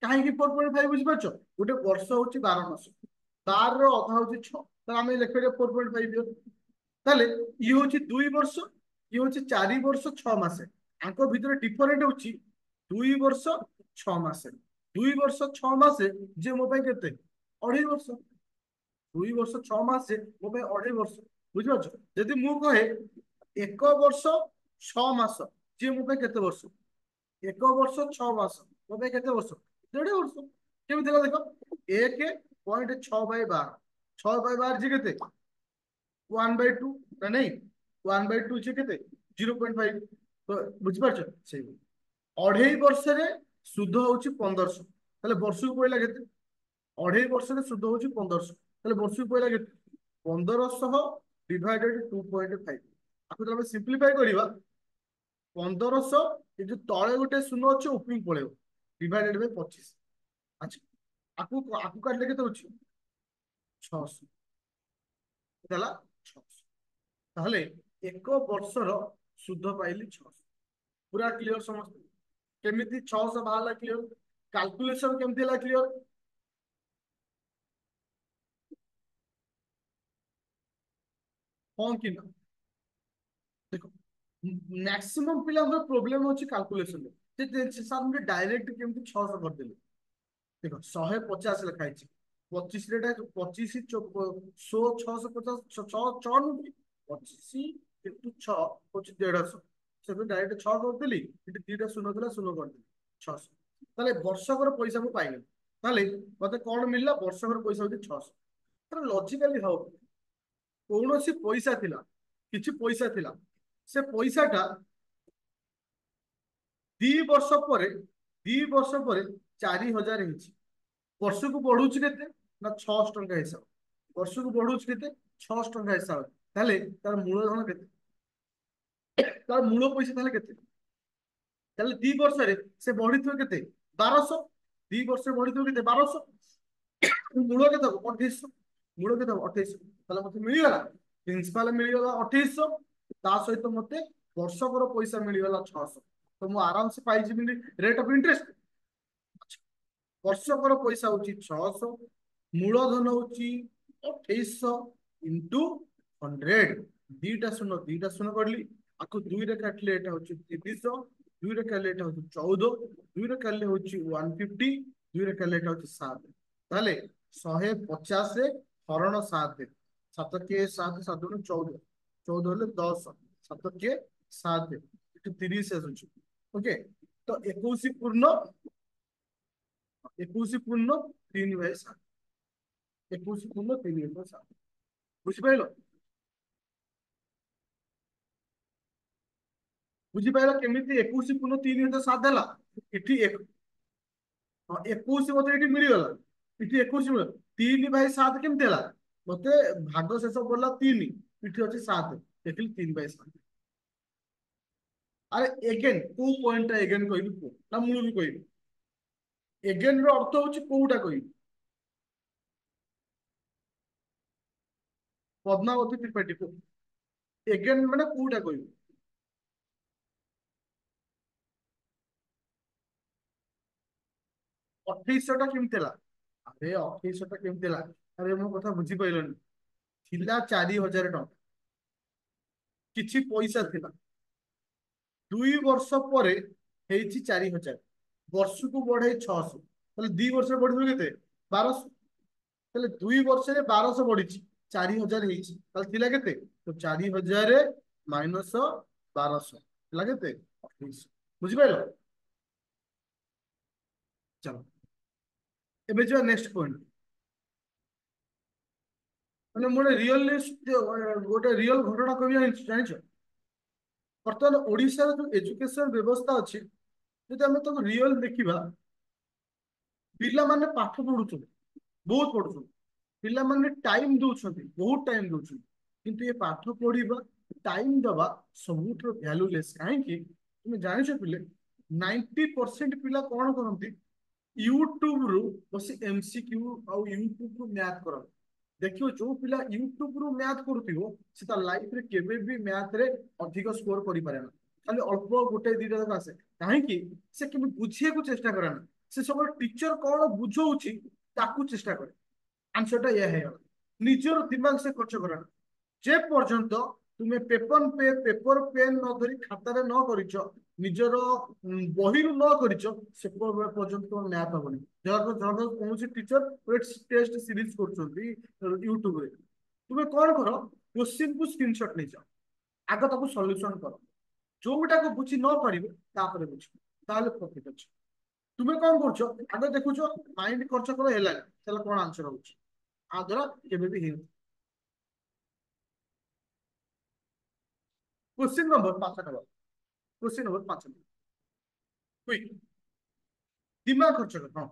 काहे कि 4.5 बुझि परछो गोटे वर्ष होची 12 मास 12 रो अधा होची 6 त हमें लेखरे 4.5 ताले ई होची 2 वर्ष ई होची 4 वर्ष 6 मासे आंको भितर डिफरेंट होची 2 वर्ष 6 मासे 2 वर्ष 6 मासे जे मो पे केते 2.5 वर्ष 2 वर्ष 6 मासे मो पे 2.5 वर्ष बुझि परछो यदि मु कहे 1 वर्ष 6 मास जे मो पे केते वर्ष 1 वर्ष 6 मास मो पे केते वर्ष 1.5 वर्ष केମିତି ହେଲା ଦେଖ 1.6/12 6/12 ଯେ କେତେ 1/2 ନା नहीं 1/2 ଯେ କେତେ 0.5 ତ ବୁଝିପାରୁଛ ସେଇ 2.5 वर्ष सुध हूँ 1,500 ताहले वर्षକୁ पड़ेगा केते 2.5 वर्ष सुध हूँ 1,500 ताहले वर्षକୁ पड़ेगा केते 1,500 डिवाइडेड 2.5 आपको तो सिंप्लीफाई करवा 1,500 ये जो तले गोटे शून्य अच्छे उपरिंग पड़ेगा डिवाइडेड बाय 25 अच्छा आपको आपको काटले केते होची 600 देला 600 ताहले 1 वर्षर सुध पाइली 600 पूरा क्लियर समझते केमिति 600 बाहर क्लियर कैलकुलेशन केमिति होला क्लियर कौन कि ना देखो मैक्सिमम पिला प्रोब्लेम होची कैलकुलेशन सर मुझे डायरेक्ट केमिति 600 कर देले देखो 150 लिखा है 25 ରେଟା 25 100 650 6 25 into 6 ହଉଛି 150 ସେଠୁ ଡାଇରେକ୍ଟ 6 କରିଦେଲି ଏଠି ଦିଟା ଶୂନ ଥିଲା ଶୂନ କରିଦେଲି 600 ତାହେଲେ ବର୍ଷକର ପଇସା ମୁଁ ପାଇଗଲି ତାହେଲେ ମତେ କଣ ମିଳିଲା ବର୍ଷକର ପଇସା ହଉଛି 600 ତାର ଲଜିକାଲି ହବ କୌଣସି ପଇସା ଥିଲା କିଛି ପଇସା ଥିଲା ସେ ପଇସାଟା 2 ବର୍ଷ ପରେ 4000 ହେଇଛି ବର୍ଷକୁ ବଢୁଛି କେତେ ନା 600 ଟଙ୍କା ହିସାବ ବର୍ଷକୁ ବଢୁଛି କେତେ 600 ଟଙ୍କା ହିସାବ ତାହେଲେ ତାର ମୂଳଧନ କେତେ ତାର ମୂଳ ପଇସା ତାହେଲେ କେତେ ତାହେଲେ 2 ବର୍ଷରେ ସେ ବଢିଥିବ କେତେ 1200 2 ବର୍ଷରେ ବଢିଥିବ କେତେ 1200 ମୂଳ କେତେ ହବ 2800 ମୂଳ କେତେ ହବ 2800 ତାହେଲେ ମତେ ମିଳିଗଲା ପ୍ରିନ୍ସିପାଲ ମିଳିଗଲା 2800 ତା ସହିତ ମତେ ବର୍ଷକର ପଇସା ମିଳିଗଲା 600 ତ ମୁଁ ଆରାମସେ ପାଇଯିବି ରେଟ୍ ଅଫ ଇଣ୍ଟରେଷ୍ଟ ବର୍ଷକର ପଇସା ହଉଛି 600 ମୂଳଧନ ହଉଛି 2800 ଇଣ୍ଟୁ 100 ଦିଟା ଶୂନ କରିଲି ଆକୁ ଦୁଇରେ କାଟିଲେ ଏଟା ହଉଛି 300 ଦୁଇରେ କାଟିଲେ ଏଟା ହଉଛି 14 ଦୁଇରେ କାଟିଲେ ହଉଛି 150 ଦୁଇରେ କାଟିଲେ ଏଟା ହଉଛି 7 ତାହେଲେ 150 ହରଣ 7 7 କିଏ 7 7 ଗୁଣ 14 14 ହେଲେ 10 7 କିଏ 7 ଏଠି 30 ଆସୁଛି ଓକେ ତ 21 ପୂର୍ଣ୍ଣ 21 ପୂର୍ଣ୍ଣ 3/7 21 ପୂର୍ଣ୍ଣ 3/7 ବୁଝିପାରିଲ ବୁଝିପାରିଲ କେମିତି 21 ପୂର୍ଣ୍ଣ 3/7 ହେଲା ଏଠି 21 ମତେ ଏଠି ମିଳିଗଲା ଏଠି 21 ମିଳିଗଲା 3/7 କେମିତି ହେଲା ମତେ ଭାଗ ଶେଷ ପଡିଲା 3 ଏଠି ଅଛି 7 ଦେଖିଲି 3/7 ଆରେ ଏଗେନ କୋଉ ପଏଣ୍ଟ ଟା ଏଗେନ କହିବି କୁହ ନା ମୁଁ ବି କହିବି ଏଗେନ ର ଅର୍ଥ ହଉଛି କୋଉଟା କହିବି ପଦ୍ମାବତୀ ତ୍ରିପାଠୀ ଏଗେନ ମାନେ କୋଉଟା କହିବି 2800 ଟା କେମିତି ହେଲା ଆରେ 2800 ଟା କେମିତି ହେଲା ଆରେ ମୋ କଥା ବୁଝିପାରିଲନି ଥିଲା 4000 ଟଙ୍କା କିଛି ପଇସା ଥିଲା 2 ବର୍ଷ ପରେ ହେଇଛି 4000 ବର୍ଷକୁ ବଢେଇ 600 ତାହେଲେ 2 ବର୍ଷରେ ବଢିବ କେତେ 1200 ତାହେଲେ 2 ବର୍ଷରେ 1200 ବଢିଛି 4000 ହେଇଛି ତାହେଲେ ଥିଲା କେତେ ତ 4000 ମାଇନସ 1200 ଥିଲା କେତେ 2800 ବୁଝିପାରିଲ ଚାଲ ଏବେ ଯିବା ନେକ୍ସଟ ପଏଣ୍ଟ ମାନେ ମୁଁ ଗୋଟେ ରିଅଲ ଘଟଣା କହିବି ଜାଣିଛ ବର୍ତ୍ତମାନ ଓଡିଶାର ଯୋଉ ଏଜୁକେସନ ବ୍ୟବସ୍ଥା ଅଛି ଯଦି ଆମେ ତାକୁ ରିଅଲ ଦେଖିବା ପିଲାମାନେ ପାଠ ପଢୁଛନ୍ତି ବହୁତ ପଢୁଛନ୍ତି ପିଲାମାନେ ଟାଇମ ଦଉଛନ୍ତି ବହୁତ ଟାଇମ ଦଉଛନ୍ତି କିନ୍ତୁ ଏ ପାଠ ପଢିବା ଟାଇମ ଦବା ସବୁଠାରୁ ଭ୍ୟାଲୁଲେସ୍ କାହିଁକି ତୁମେ ଜାଣିଛ ପିଲେ 90% ପିଲା କଣ କରନ୍ତି ୟୁଟ୍ୟୁବରୁ ବସି ଏମସିକ୍ୟୁ ଆଉ ୟୁଟ୍ୟୁବରୁ ମ୍ୟାଥ କରନ୍ତି ଦେଖିବ ଯୋଉ ପିଲା ୟୁଟ୍ୟୁବରୁ ମ୍ୟାଥ କରୁଥିବ ସେ ତା ଲାଇଫରେ କେବେ ବି ମ୍ୟାଥରେ ଅଧିକ ସ୍କୋର କରିପାରେ ନା ଖାଲି ଅଳ୍ପ ଗୋଟେ ଦିଟା ଯାକ ଆସେ କାହିଁକି ସେ କେବେ ବୁଝିବାକୁ ଚେଷ୍ଟା କରେ ନା ସେ ସବୁବେଳେ ଟିଚର କଣ ବୁଝଉଛି ତାକୁ ଚେଷ୍ଟା କରେ ଆନ୍ସରଟା ଏଇଆ ହେଇଗଲା ନିଜର ଦିମାଗ ସେ ଖର୍ଚ୍ଚ କରେ ନା ଯେ ପର୍ଯ୍ୟନ୍ତ ତୁମେ ପେପର ପେନ୍ ନ ଧରି ଖାତାରେ ନ କରିଛ ନିଜର ବହିରୁ ନ କରିଛ ସେ ପର୍ଯ୍ୟନ୍ତ ତମର ମ୍ୟାଥ ହବନି ଧର କୌଣସି ଟିଚର ଗୋଟେ ଟେଷ୍ଟ ସିରିଜ କରୁଛନ୍ତି ୟୁଟ୍ୟୁବରେ ତୁମେ କଣ କର କୋଶ୍ଚିନ୍କୁ ସ୍କ୍ରିନସଟ ନେଇଯାଅ ଆଗ ତାକୁ ସଲ୍ୟୁସନ କର ଯୋଉଟାକୁ ବୁଝି ନ ପାରିବେ ତାପରେ ବୁଝ ତାହେଲେ ପ୍ରଫିଟ ଅଛି ତୁମେ କଣ କରୁଛ ଆଗ ଦେଖୁଛ ମାଇଣ୍ଡ ଖର୍ଚ୍ଚ କର ହେଲାନି ତାହେଲେ କଣ ଆନ୍ସର ହଉଛି ଆ ଦ୍ୱାରା କେବେ ବି ହେଇନି question number 5 question number 5 quick दिमाग खर्च कर हाँ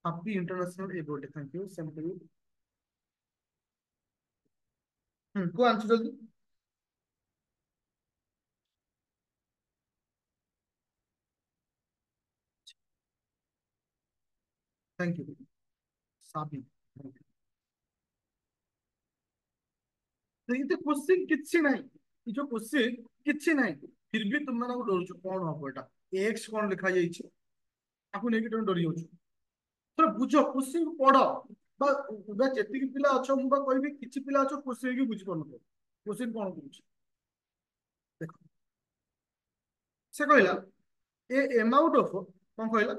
happy international a birthday thank you same to you को आंसर जल्दी थैंक यू साबी तो ये तो क्वेश्चन किसी नहीं ये जो क्वेश्चन किसी नहीं फिर भी तुम मैंने डरुଛ कौन हबो एटा एक्स कौन लिखा जाइए आपको नेकी तुम डरी जाउछ तो बुझ क्वेश्चन पढ़ बा जेतिकी पिला अछ मु बा कहबी किछि पिला अछ क्वेश्चन की बुझी पन क्वेश्चन कौन कहूछ देखो से कहला ए अमाउंट ऑफ कौन कहला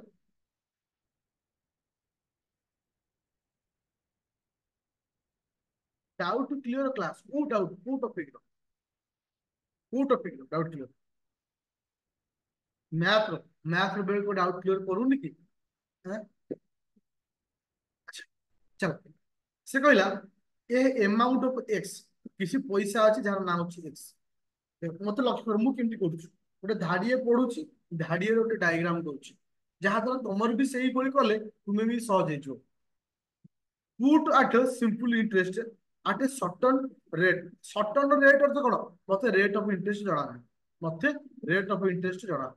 डाउट क्लियर क्लास को डाउट को टॉपिक डाउट क्लियर मैथ रो मैथ रो बेल को डाउट क्लियर करूनी कि हैं? अच्छा चलो से कहला ए अमाउंट ऑफ एक्स किसी पैसा अछि जार नाम अछि एक्स मत लक्ष्य कर मु केमती करूछु गोटे धाड़िए पढुछि धाड़िए गोटे डायग्राम दउछि जहाँ द्वारा तुमर भी सही भली कले तुमे भी सहज हेजो put at simple interest at a certain rate अर्थ कोन मते रेट ऑफ इंटरेस्ट जଣା नाही मते रेट ऑफ इंटरेस्ट जଣା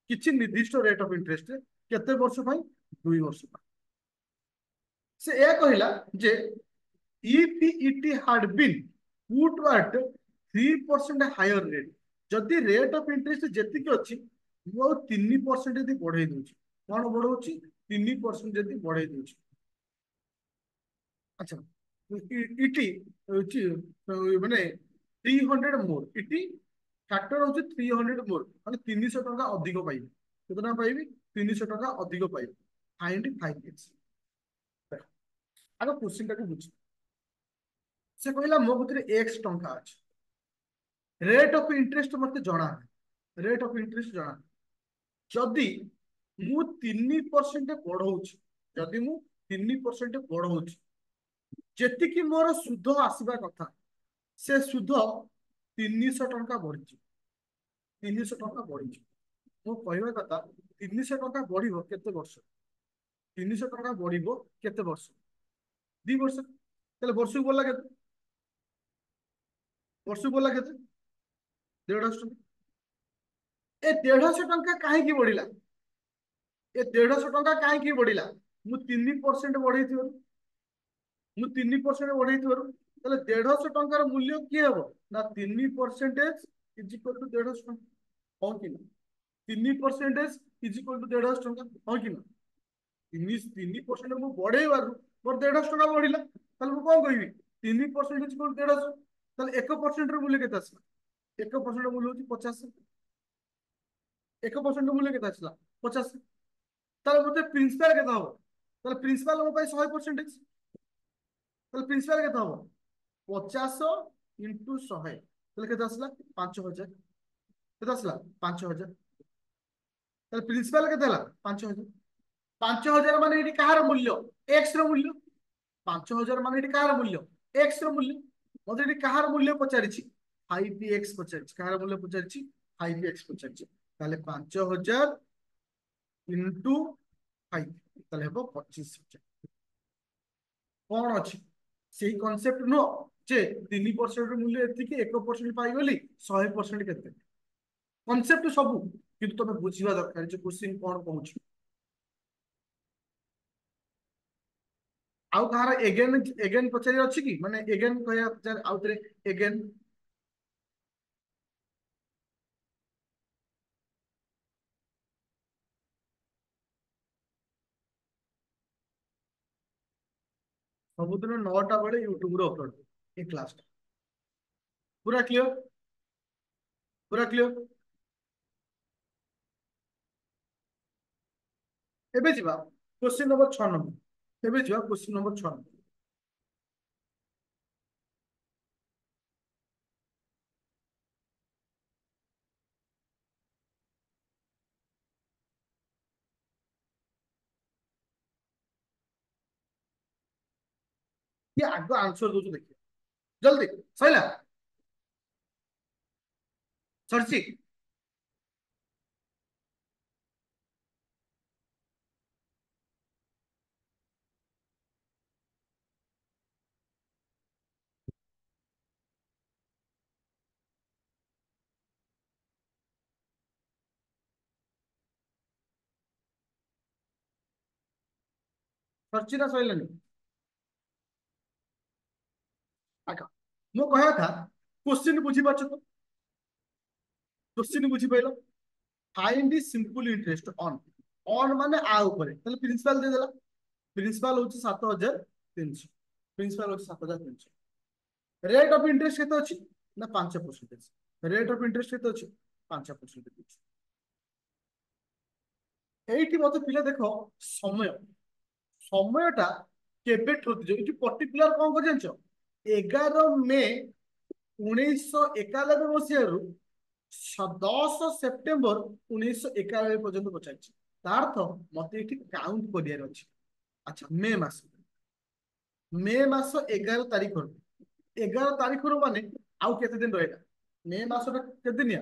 किछि निर्दिष्ट रेट ऑफ इंटरेस्ट केते वर्ष पई 2 वर्ष पई से ए कहिला जे if it had been put at 3% higher rate जदि रेट ऑफ इंटरेस्ट जेतिक अच्छी मु 3% यदि बढ़ाई दूची कौन बढ़ाऊची 3% यदि बढ़ाई दूची अच्छा इटी माने 300 मोर इटी फैक्टर होची 300 मोर माने 300 टका अधिक पाइबे केतना पाइबे 300 टका अधिक पाइबे फाइंड 5x आगे क्वेश्चन टाକୁ बुझ से कहला मो भीतर x टंका अछि रेट ऑफ इंटरेस्ट मते जଣା रेट ऑफ इंटरेस्ट जଣା जदि मु 3% बढ़ाऊची जदि मु 3% बढ़ाऊची जेतिकी मोर सुध आसीबा कथा से सुध 300 टंका बढ़ी 300 टंका बढ़ी मो कहवा कथा 300 टंका बढ़िबो केते वर्ष 300 टंका बढ़िबो केते वर्ष 2 वर्ष ताले वर्ष को बोला केते वर्ष को बोला केते 150 टंका ए 150 टंका काहे की बढ़िला ए 150 टंका काहे की बढ़िला मु 3% बढ़ई थियो मु 3% बढ़ई थियो ताले 150 टंकार मूल्य की हेबो ना 3% इज इक्वल टू 150 टंका हो कि ना 3% इज इक्वल टू 150 टंका हो कि ना 3% मु बढ़ेइबारु मोर 150 टंका बढ़िला ताले मु कोन कहिबी 3% इज इक्वल टू 150 ताले 1% र मूल्य केते आसला 1% मूल्य होची 50 1% मूल्य केते आसला 50 ताले मते प्रिंसिपल केते हबो ताले प्रिंसिपल मो पाई 100% ताले प्रिंसिपल केते हबो 50 इंटू 100 ताले केते आसला 5000 केते आसला 5000 ताले प्रिंसिपल केते हला 5000 5000 माने एटी कहार मूल्य एक्स र मूल्य 5000 माने एटी कहार मूल्य एक्स र मूल्य मते एटी कहार मूल्य पचारिछि 5x पचारिछि कहार मूल्य पचारिछि 5x पचारिछि ताले 5000 इंटू 5 ताले हेबो 25000 कौन अच्छी से कनसेप्ट नो जे 3% मूल्य एतिकी 1% पाइगली 100% केते कनसेप्ट सब किंतु तमे बुझिबा दरकार जे क्वेश्चन कोन कहूची आउ कहार एगेन एगेन पचारि अछि कि माने एगेन कहया आउ तरे एगेन सबुदिन 9टा बेले यूट्यूब रो अपलोड ए क्लास पूरा क्लियर पूरा क्लियर एबे जिबा क्वेश्चन नंबर 6 नंबर एबे जिबा क्वेश्चन नंबर 6 ये आगो आंसर दोछु देखिए जल्दी सहिला सरसी सरची ना सहिलानी आका मो कहया था क्वेश्चन बुझी पाछ तो क्वेश्चन बुझी pilo find the simple interest on माने आ ऊपर ताले प्रिंसिपल दे देला प्रिंसिपल होची 7300 प्रिंसिपल होची 7300 रेट ऑफ इंटरेस्ट केते अछि ना 5% रेट ऑफ इंटरेस्ट केते अछि 5% एइठी मते पिला देखो समय समयटा केबे ठोती जो इठी पर्टिकुलर कोन को जानछो 11 ମେ 1991 ମସିହାରୁ 10 ସେପ୍ଟେମ୍ବର 1991 ପର୍ଯ୍ୟନ୍ତ ପଚାରିଛି। ତା ଅର୍ଥ ମତେ ଏଠି କାଉଣ୍ଟ କରିବାର ଅଛି। ଆଚ୍ଛା, ମେ ମାସ 11 ତାରିଖରୁ, 11 ତାରିଖରୁ ମାନେ ଆଉ କେତେ ଦିନ ରହିଲା? ମେ ମାସଟା କେତେ ଦିନିଆ?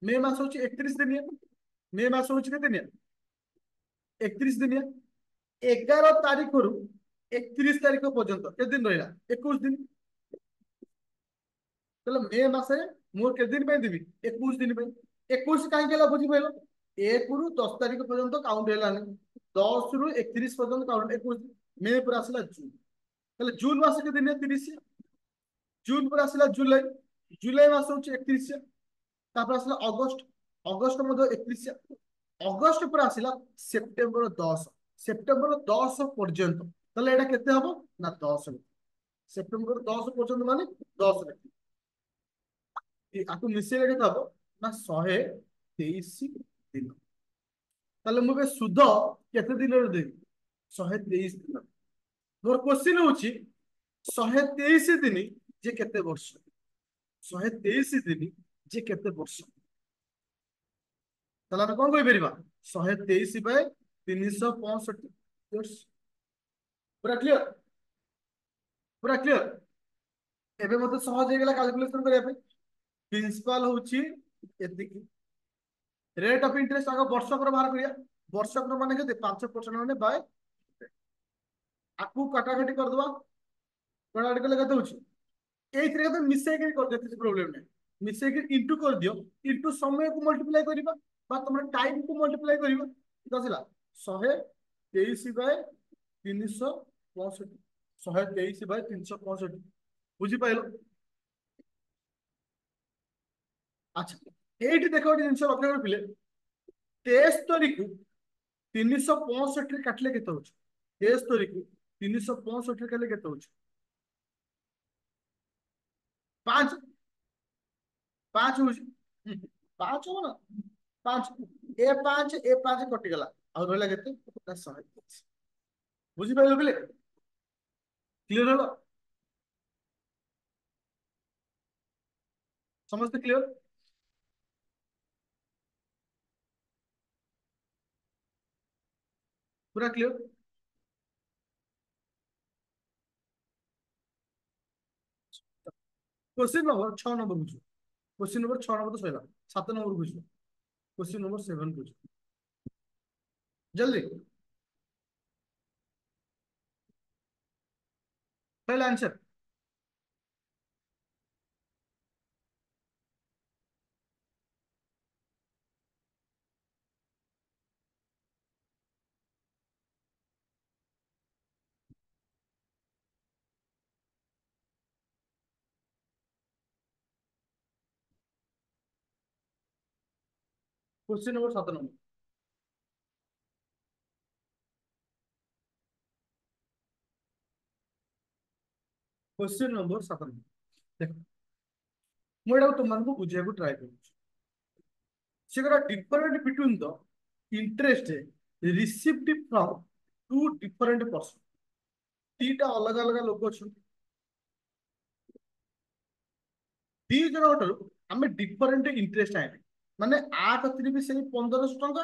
ମେ ମାସ ହଉଛି 31 ଦିନିଆ। ମେ ମାସ ହଉଛି କେତେ ଦିନିଆ? 31 ଦିନିଆ। 11 ତାରିଖରୁ 31 ତାରିଖ ପର୍ଯ୍ୟନ୍ତ କେତେ ଦିନ ରହିଲା? 21 ଦିନ। ତାହେଲେ ମେ ମାସରେ ମୁଁ କେତେ ଦିନ ପାଇଁ ଦେବି? 21 ଦିନ ପାଇଁ। 21 କାହିଁକି ହେଲା ବୁଝିପାରିଲ? 1 ରୁ 10 ତାରିଖ ପର୍ଯ୍ୟନ୍ତ କାଉଣ୍ଟ ହେଲାନି, 10 ରୁ 31 ପର୍ଯ୍ୟନ୍ତ କାଉଣ୍ଟ, 21। ମେ ପରେ ଆସିଲା ଜୁନ। ତାହେଲେ ଜୁନ ମାସ କେତେ ଦିନ? 30। ଜୁନ ପରେ ଆସିଲା ଜୁଲାଇ, ଜୁଲାଇ ମାସ ହଉଛି 31। ତାପରେ ଆସିଲା ଅଗଷ୍ଟ, ଅଗଷ୍ଟ ମଧ୍ୟ 31। ଅଗଷ୍ଟ ପରେ ଆସିଲା ସେପ୍ଟେମ୍ବର 10, ସେପ୍ଟେମ୍ବର 10 ପର୍ଯ୍ୟନ୍ତ। ତାହେଲେ ଏଇଟା କେତେ ହବ ନା 10। ସେପ୍ଟେମ୍ବର 10 ପର୍ଯ୍ୟନ୍ତ ମାନେ 10 ଆକୁ ମିଶେଇଲେ କେତେ ହବ ନା 123 ଦିନ। ତାହେଲେ ମୁଁ ଏବେ ସୁଧ କେତେ ଦିନରେ ଦେବି? 123 ଦିନ। ମୋର କ୍ୱେଶ୍ଚିନ୍ ହଉଛି 123 ଦିନ ଯେ କେତେ ବର୍ଷ? 123 ଦିନ ଯେ କେତେ ବର୍ଷ? ତାହେଲେ ଆମେ କଣ କହିପାରିବା? 123/365 ପୁରା କ୍ଲିୟର? ପୁରା କ୍ଲିୟର? ଏବେ ମତେ ସହଜ ହେଇଗଲା କାଲକୁଲେସନ କରିବା ପାଇଁ। ପ୍ରିନ୍ସିପାଲ ହଉଛି ଏତିକି, ରେଟ୍ ଅଫ ଇଣ୍ଟରେଷ୍ଟ ଆଗ ବର୍ଷକର ବାହାର କରିବା। ବର୍ଷକର ମାନେ କେତେ? 5% ମାନେ ବାय, ଆକୁ କାଟାକାଟି କରିଦବା। କାଟାକାଟି କଲେ କେତେ ହଉଛି? ଏଇଥିରେ କେତେ ମିଶେଇକି କରିଦିଅ, କିଛି ପ୍ରୋବ୍ଲେମ ନାହିଁ। ମିଶେଇକି ଇଣ୍ଟୁ କରିଦିଅ, ଇଣ୍ଟୁ ସମୟକୁ ମଲ୍ଟିପ୍ଲାଏ କରିବା ବା ତମର ଟାଇମକୁ ମଲ୍ଟିପ୍ଲାଏ କରିବା। କେତେ ଆସିଲା? 123/365। 123/365। ବୁଝିପାରିଲ? ଆଚ୍ଛା, ଏଇଠି ଦେଖ ଗୋଟେ ଜିନିଷ ଲକ୍ଷ୍ୟ କରିଥିଲେ, 73କୁ 365ରେ କାଟିଲେ କେତେ ହଉଛି? 73କୁ 365ରେ କାଟିଲେ କେତେ ହଉଛି? 5। 5 ହଉଛି। 5 ହବ ନା? 5, ଏ ପାଞ୍ଚ କଟିଗଲା, ଆଉ ରହିଲା କେତେ ନା 123। ବୁଝିପାରିଲ ପିଲେ? କ୍ଲିୟର ହବ? ସମସ୍ତେ କ୍ଲିୟର? ପୁରା କ୍ଲିୟର? କ୍ୱେଶ୍ଚିନ୍ ନମ୍ବର 6 ବୁଝୁ। କ୍ୱେଶ୍ଚିନ୍ ନମ୍ବର 6 ତ ସରିଲା। 7 ବୁଝୁ। କ୍ୱେଶ୍ଚିନ୍ ନମ୍ବର 7 ବୁଝୁ। ଜଲ୍ଦି पहला answer. Question number 7। Question number 7 देख, मुझे तुमको बुझाई ट्राए कर different between the interest received from two different person. दीटा अलग अलग लोक अच्छा, दी जन ठार आम डिफरेंट इंटरेस्ट आए, माने आ कतिर भी से 1500 टंका,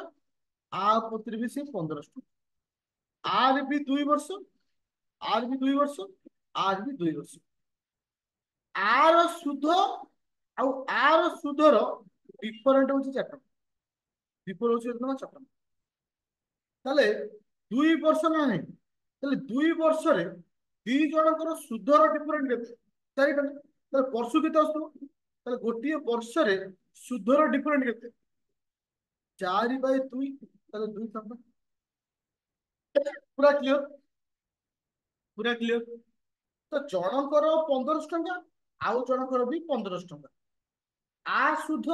आ कतिर भी से 1500 टंका, आर भी 2 वर्ष, आर भी 2 वर्ष, आर भी 2 वर्ष। आर सुध आउ आर सुधर डिफरेंट हूँ 4 टंका, डिफर हूँ 4 टंका। ताले 2 वर्ष ना नहीं, ताले 2 वर्ष रे दी जनकर सुधर डिफरेंट केते? 4 टंका। ताले वर्ष केते आसुथबो? ताले गोटिए वर्ष रे सुधर डिफरेंट केते? 4/2, ताले 2 टंका। पूरा क्लियर? पूरा क्लियर? तो जनकर 1500 टंका, आउ जनकर भी 1500 टंका। आ सुध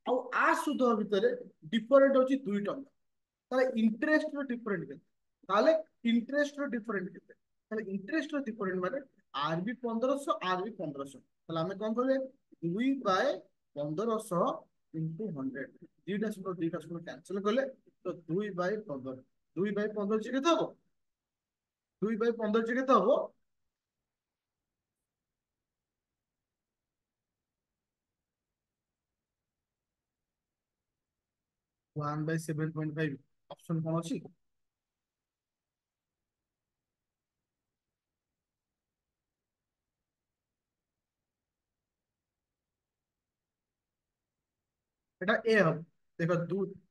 आउ आ सुध भितर डिफरेंट होची 2 टंका। ताले इंटरेस्ट रो डिफरेंट केते? ताले इंटरेस्ट रो डिफरेंट केते? ताले इंटरेस्ट रो डिफरेंट माने आर भी 1500, आर भी 1500। ताले हमें कोन करले? 2/1500 इनटू 100। दीटा सुनो कैंसिल करले तो 2/15। 2/15 जे केते हबो? 2/15 जे केते हबो 1/7.5 ଅପସନ କଣ ଅଛି? এটা এ হবে। দেখো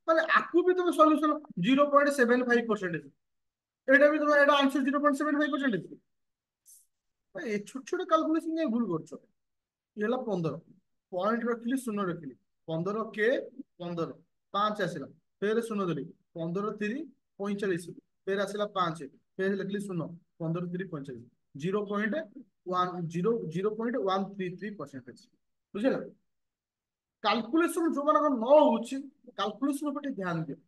মানে ଆକୁ ବି ତମେ ସଲ୍ୟୁସନ 0.75%। ଏଇଟା ବି ତମେ ଏଇଟା ଆନ୍ସର 0.75%। ଏ ଛୋଟ ଛୋଟ କାଲକୁଲେସନ କାଇଁ ଭୁଲ କରୁଛ? ଇଏ ହେଲା 15, ପଏଣ୍ଟ ରଖିଲି ଶୂନ ରଖିଲି, 15 15 ପାଞ୍ଚ ଆସିଲା, ଫେର ଶୂନ ଦେଲି, 15 3 45, ଫେର ଆସିଲା ପାଞ୍ଚ, ଫେର ଲେଖିଲି ଶୂନ, 15 3 45, 0.133%। ବୁଝିଲା? କାଲକୁଲେସନ ଯୋଉମାନଙ୍କ ନ ହଉଛି, କାଲକୁଲେସନ ଉପରେ ଟିକେ ଧ୍ୟାନ ଦିଅ,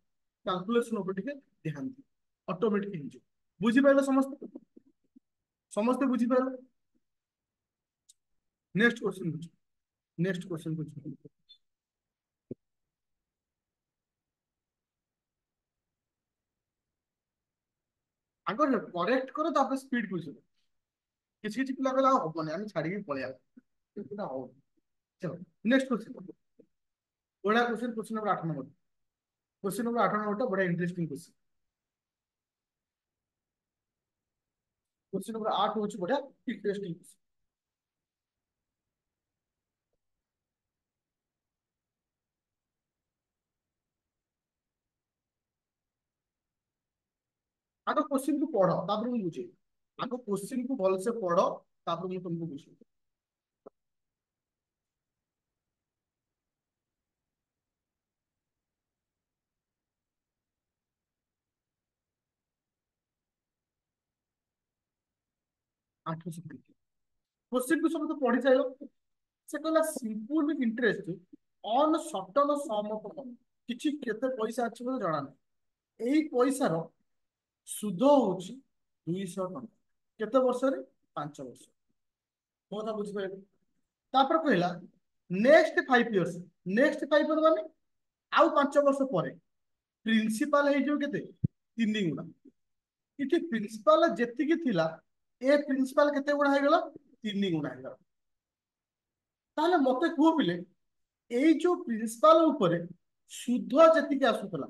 କାଲକୁଲେସନ ଉପରେ ଟିକେ ଧ୍ୟାନ ଦିଅ, ଅଟୋମେଟିକ ହେଇଯିବ। ବୁଝିପାରିଲ ସମସ୍ତେ? ସମସ୍ତେ ବୁଝିପାରିଲ? ନେକ୍ସଟ କ୍ୱେଶ୍ଚନ ବୁଝ, ନେକ୍ସଟ କ୍ୱେଶ୍ଚନ ବୁଝ। ଆଗ କରେକ୍ଟ କର, ତାପରେ ସ୍ପିଡ ବୁଝ। କିଛି କିଛି ପିଲା କହିଲେ ଆଉ ହବନି, ଆମେ ଛାଡିକି ପଳେଇବା, କିନ୍ତୁ ହଉ। ଚलो ନେକ୍ସଟ क्वेश्चन। ବଢିଆ question, question number 8 number. Question number 8 number बड़ा इंटरेस्टिंग क्वेश्चन। क्वेश्चन नंबर 8 हूँ बड़ा इंटरेस्टिंग। आग क्वेश्चन को पढ़, तापर मुझे बुझे। आग क्वेश्चन को भलसे पढ़, तापर मुझे तुमको बुझे। 8 से क्वेश्चन को सब तो पढ़ी साइल। से कहला simple interest on short term sum of किछि केते पैसा अछि बोले जଣା नहीं। एई पैसा रो सुध होउछि 200 टका। केते वर्ष रे? 5 वर्ष। कोथा बुझि पाइले? तापर कहला नेक्स्ट 5 इयर्स, नेक्स्ट 5 इयर माने आउ 5 वर्ष ପରେ प्रिंसिपल हे जो केते 3 गुणा। इति प्रिंसिपल जेतिकी थिला, ए प्रिंसिपल केते गुणा हे गेला? 3 गुणा हे गेला। ताहले मते कुह पिले, एई जो प्रिंसिपल ऊपर सुध जेतिकी आसुतला,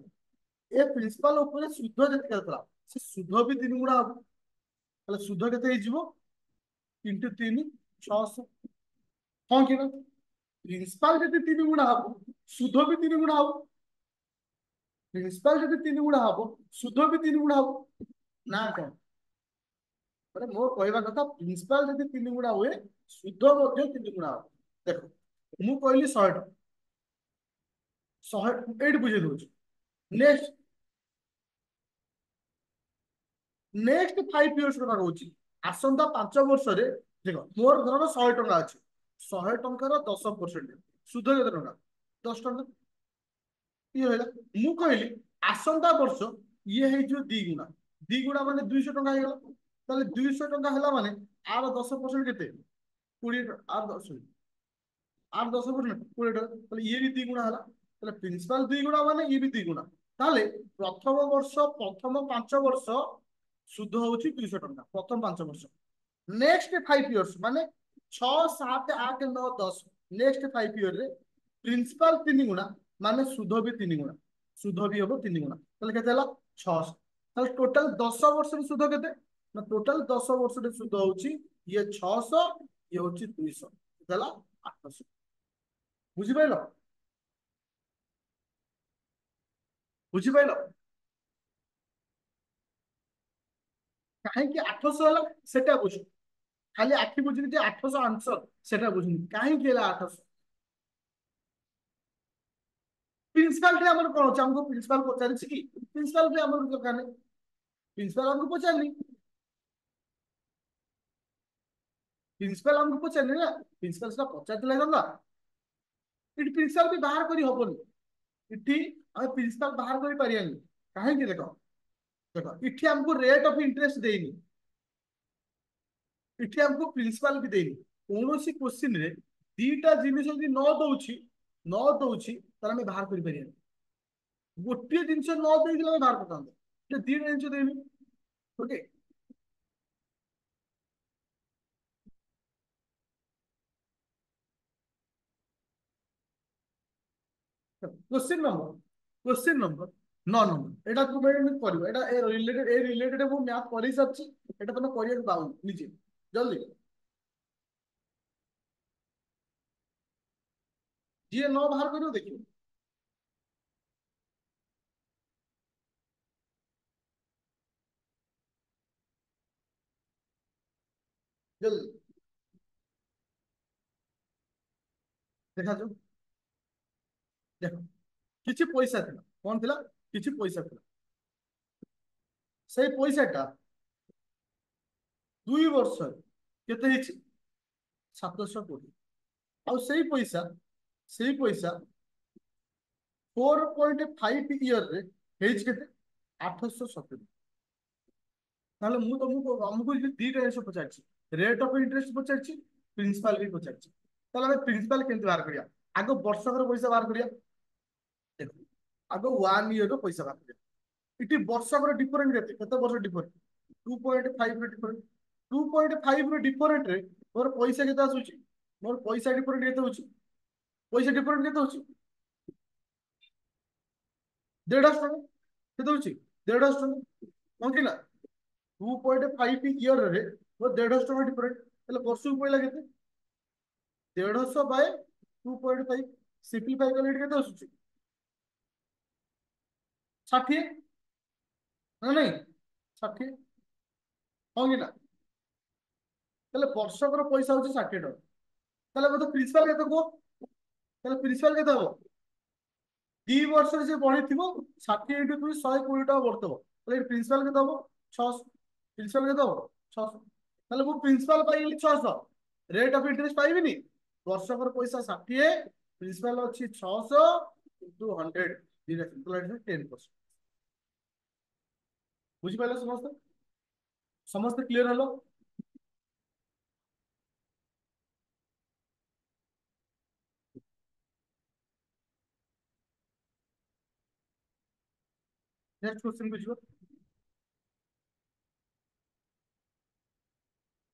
ए प्रिंसिपल ऊपर सुध जेतिकी आसुतला, से सुध भी 3 गुणा हबो। ताहले सुध केते हे जिवो? इंटू 3 600। हां कि ना? प्रिंसिपल जदि 3 गुणा हबो, सुध भी 3 गुणा हबो। प्रिंसिपल जदि 3 गुणा हबो, सुध भी 3 गुणा हबो। ना कौन? ମାନେ ମୋ କହିବା କଥା, ପ୍ରିନ୍ସିପାଲ ଯଦି 3 ଗୁଣା ହୁଏ, ସୁଧ ମଧ୍ୟ 3 ଗୁଣା ହବ। ଦେଖ ମୁଁ କହିଲି 100 ଟଙ୍କା, 100 ଏଇଠି ବୁଝେଇ ଦଉଛି। ନେକ୍ସଟ ନେକ୍ସଟ 5 ଇୟର୍ସ କଥା କହୁଛି। ଆସନ୍ତା 5 ବର୍ଷରେ ଦେଖ ମୋର ଧର 100 ଟଙ୍କା ଅଛି, 100 ଟଙ୍କାର 10%, ସୁଧ କେତେ ଟଙ୍କା? 10 ଟଙ୍କା। ଇଏ ହେଲା, ମୁଁ କହିଲି ଆସନ୍ତା ବର୍ଷ ଇଏ ହେଇଯିବ 2 ଗୁଣା। 2 ଗୁଣା ମାନେ 200 ଟଙ୍କା ହେଇଗଲା। ତାହେଲେ 200 ଟଙ୍କା ହେଲା ମାନେ ଆର 10% କେତେ? 20 ଟଙ୍କା। ଆର 10% 20 ଟଙ୍କା। ତାହେଲେ ଇଏ ବି 2 ଗୁଣା ହେଲା। ତାହେଲେ ପ୍ରିନ୍ସିପାଲ 2 ଗୁଣା ମାନେ ଇଏ ବି 2 ଗୁଣା। ତାହେଲେ ପ୍ରଥମ ବର୍ଷ, ପ୍ରଥମ 5 ବର୍ଷ ସୁଧ ହଉଛି 200 ଟଙ୍କା, ପ୍ରଥମ 5 ବର୍ଷ। ନେକ୍ସଟ 5 ଇୟର୍ସ ମାନେ 6 7 8 9 10, ନେକ୍ସଟ 5 ଇୟର ରେ ପ୍ରିନ୍ସିପାଲ 3 ଗୁଣା ମାନେ ସୁଧ ବି 3 ଗୁଣା। ସୁଧ ବି ହବ 3 ଗୁଣା। ତାହେଲେ କେତେ ହେଲା? 600। ତାହେଲେ ଟୋଟାଲ 10 ବର୍ଷରେ ସୁଧ କେତେ? ନା ଟୋଟାଲ 10 ବର୍ଷରେ ସୁଧ ହଉଛି ଇଏ 600, ଇଏ ହଉଛି 200, ହେଲା 800। ବୁଝିପାରିଲ? ବୁଝିପାରିଲ? କାହିଁକି 800 ହେଲା ସେଟା ବୁଝ। ଖାଲି ଆଖି ବୁଝିକି ଯେ 800 ଆନ୍ସର ସେଟା ବୁଝୁନି, କାହିଁକି ହେଲା 800। ପ୍ରିନ୍ସିପାଲ ଟି ଆମର କଣ ଅଛି? ଆମକୁ ପ୍ରିନ୍ସିପାଲ ପଚାରିଛି କି? ପ୍ରିନ୍ସିପାଲ ବି ଆମର ଦରକାର ନାହିଁ। ପ୍ରିନ୍ସିପାଲ ଆମକୁ ପଚାରିନି, ପ୍ରିନ୍ସିପାଲ ଆମକୁ ପଚାରିନି ନା। ପ୍ରିନ୍ସିପାଲ ସେଟା ପଚାରିଥିଲେ ହେଇଥାନ୍ତା। ଏଠି ପ୍ରିନ୍ସିପାଲ ବି ବାହାର କରି ହବନି। ଏଠି ଆମେ ପ୍ରିନ୍ସିପାଲ ବାହାର କରି ପାରିବାନି। କାହିଁକି? ଦେଖ ଦେଖ ଏଠି ଆମକୁ ରେଟ୍ ଅଫ ଇଣ୍ଟରେଷ୍ଟ ଦେଇନି, ଏଠି ଆମକୁ ପ୍ରିନ୍ସିପାଲ ବି ଦେଇନି। କୌଣସି କ୍ୱେଶ୍ଚିନ୍ ରେ ଦିଟା ଜିନିଷ ଯଦି ନ ଦଉଛି ତାହେଲେ ଆମେ ବାହାର କରିପାରିବାନି। ଗୋଟିଏ ଜିନିଷ ନ ଦେଇଥିଲେ ଆମେ ବାହାର କରିଥାନ୍ତେ, ଦିଟା ଜିନିଷ ଦେଇନି। Okay. Question number question number 9 number एटा तुम करियो एटा ए रिलेटेड वो मैथ करि सच्ची एटा तुम करिया पाउन निजे जल्दी जी न बाहर करियो देखियो जल्दी देखा जो देखो किछि पैसा थिला कोन थिला किछि पैसा थिला सेई पैसाटा 2 वर्ष केते हिची 700 कोटी ଆଉ ସେଇ ପଇସା 4.5 ଇୟର ରେ ହେଇଛି କେତେ 870 ତାହେଲେ ମୁଁ ତମକୁ ଆମକୁ ଦିଟା ଜିନିଷ ପଚାରିଛି ରେଟ୍ ଅଫ ଇଣ୍ଟରେଷ୍ଟ ପଚାରିଛି ପ୍ରିନ୍ସିପାଲ ବି ପଚାରିଛି ତାହେଲେ ଆମେ ପ୍ରିନ୍ସିପାଲ କେମିତି ବାହାର କରିବା ଆଗ ବର୍ଷକର ପଇସା ବାହାର କରିବା ଦେଖ ଆଗ 1 ଇୟର ର ପଇସା ବାହାର କରିବା ଏଠି ବର୍ଷକର ଡିଫରେଣ୍ଟ କେତେ କେତେ ବର୍ଷ ଡିଫରେଣ୍ଟ 2.5 ର ଡିଫରେଣ୍ଟ 2.5 ର ଡିଫରେଣ୍ଟ ରେ ମୋର ପଇସା କେତେ ଆସୁଛି ମୋର ପଇସା ଡିଫରେଣ୍ଟ କେତେ ହଉଛି ପଇସା ଡିଫରେଣ୍ଟ କେତେ ହଉଛି 150 ଟଙ୍କା କେତେ ହଉଛି 150 ଟଙ୍କା କଣ କି ନା 2.5 ଇୟର ରେ ମୋର 150 ଟଙ୍କା ଡିଫରେଣ୍ଟ ହେଲେ ବର୍ଷକୁ ପଇଲା କେତେ 150/2.5 ସିମ୍ପଲିଫାଇ କଲେ ଏଠି କେତେ ଆସୁଛି 60 ନା ନାଇଁ 60 ହଁ କି ନା ତାହେଲେ ବର୍ଷକର ପଇସା ହଉଛି 60 ଟଙ୍କା ତାହେଲେ ମତେ ପ୍ରିନ୍ସିପାଲ କେତେ କୁହ ତାହେଲେ ପ୍ରିନ୍ସିପାଲ କେତେ ହବ 2 ବର୍ଷରେ ସେ ବଢିଥିବ 60 × 2 120 ଟଙ୍କା ବଢିଥିବ ତାହେଲେ ଏଠି ପ୍ରିନ୍ସିପାଲ କେତେ ହବ 600 ପ୍ରିନ୍ସିପାଲ କେତେ ହବ 600 ତାହେଲେ ମୁଁ ପ୍ରିନ୍ସିପାଲ ପାଇଗଲି 600 ରେଟ୍ ଅଫ ଇଣ୍ଟରେଷ୍ଟ ପାଇବିନି ବର୍ଷକର ପଇସା 60 ପ୍ରିନ୍ସିପାଲ ଅଛି 600 × 100 10%। ବୁଝିପାରିଲେ ସମସ୍ତେ ସମସ୍ତେ କ୍ଲିୟର ହେଲ ନେକ୍ସଟ କ୍वेश्चन କୁ ଯିବ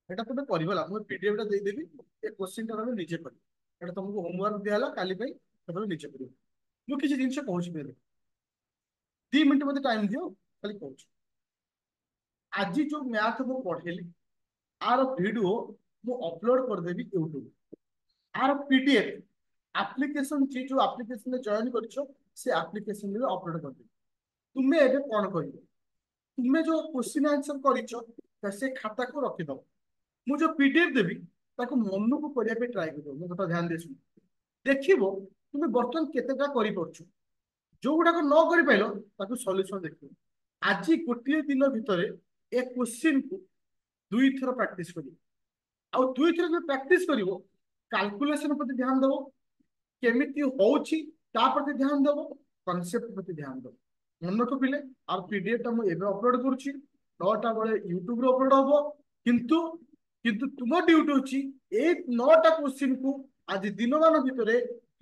এটা ତମେ କରିବଲା ମୁଁ ପିଡିଏଫ ଟା ଦେଇଦେବି ଏ କ୍वेଶ୍चन ଟା ତମେ ନିଜେ କରିବ ଏଟା ତମକୁ ହୋମୱାର୍କ ଦିଆହେଲା କାଲି ପାଇଁ ତମେ ନିଜେ କରିବ ମୁଁ କିଛି ଜିନିଷ କହୁଛି ଏବେ 2 ମିନିଟ ମତେ ଟାଇମ ଦିଅ ଖାଲି କହୁଛି ଆଜି ଯୋଉ ମ୍ୟାଥ ମୁଁ ପଢେଇଲି ଆର ଭିडियो ମୁଁ ଅପଲୋड କରିଦେବି ୟୁଟ୍ୟୁବ आर पीडीएफ एप्लिकेशन ची जो एप्लिकेशन जॉइन करिछो से एप्लिकेशन रे अपलोड कर दे तुमे एबे कोन करिवो तुमे जो क्वेश्चन आंसर करिछो से खाता को रखि दो मु जो पीडीएफ देबी ताको मन को करिया पे ट्राई करियो मु कथा ध्यान दे सुन देखिबो तुमे बर्तन केतेटा करि परछु जो गुडा को न करि पाइलो ताको सॉल्यूशन देखिबो आज गोटे दिन भितर ए क्वेश्चन को 2 थर प्रैक्टिस करियो ଆଉ ଦୁଇଥର ଯୋଉ ପ୍ରାକ୍ଟିସ କରିବ କାଲକୁଲେସନ ପ୍ରତି ଧ୍ୟାନ ଦବ କେମିତି ହଉଛି ତା ପ୍ରତି ଧ୍ୟାନ ଦବ କନସେପ୍ଟ ପ୍ରତି ଧ୍ୟାନ ଦବ ମନେ ରଖ ପିଲେ ଆଉ ପିଡିଏଫ ଟା ମୁଁ ଏବେ ଅପଲୋଡ କରୁଛି 9ଟା ବେଳେ ୟୁଟ୍ୟୁବ ରେ ଅପଲୋଡ ହବ କିନ୍ତୁ କିନ୍ତୁ ତୁମ ଡ୍ୟୁଟି ଅଛି ଏଇ 9ଟା କ୍ୱେଶ୍ଚିନ୍ କୁ ଆଜି ଦିନମାନ ଭିତରେ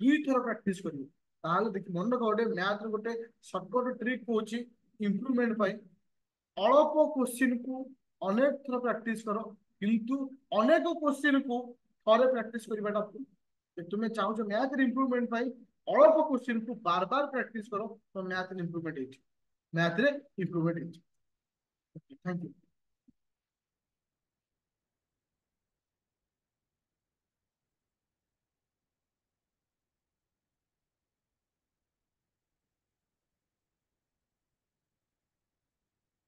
2 ଥର ପ୍ରାକ୍ଟିସ କରିବ ତାହେଲେ ଦେଖି ମନେ ରଖ ଗୋଟେ ମ୍ୟାଥ ର ଗୋଟେ ସର୍ଟକଟ ଟ୍ରିକ୍ କହୁଛି ଇମ୍ପ୍ରୁଭମେଣ୍ଟ ପାଇଁ ଅଳ୍ପ क्वेश्चन को अनेक थर प्रैक्टिस करो किंतु अनेक क्वेश्चन को थोड़े प्रैक्टिस करवाटा तुम्हें चाहो मैथ इम्प्रूवमेंट पाई अल्प क्वेश्चन को बार बार प्रैक्टिस करो तो मैथ इम्प्रूवमेंट मैथ रे इम्प्रूवमेंट थैंक यू।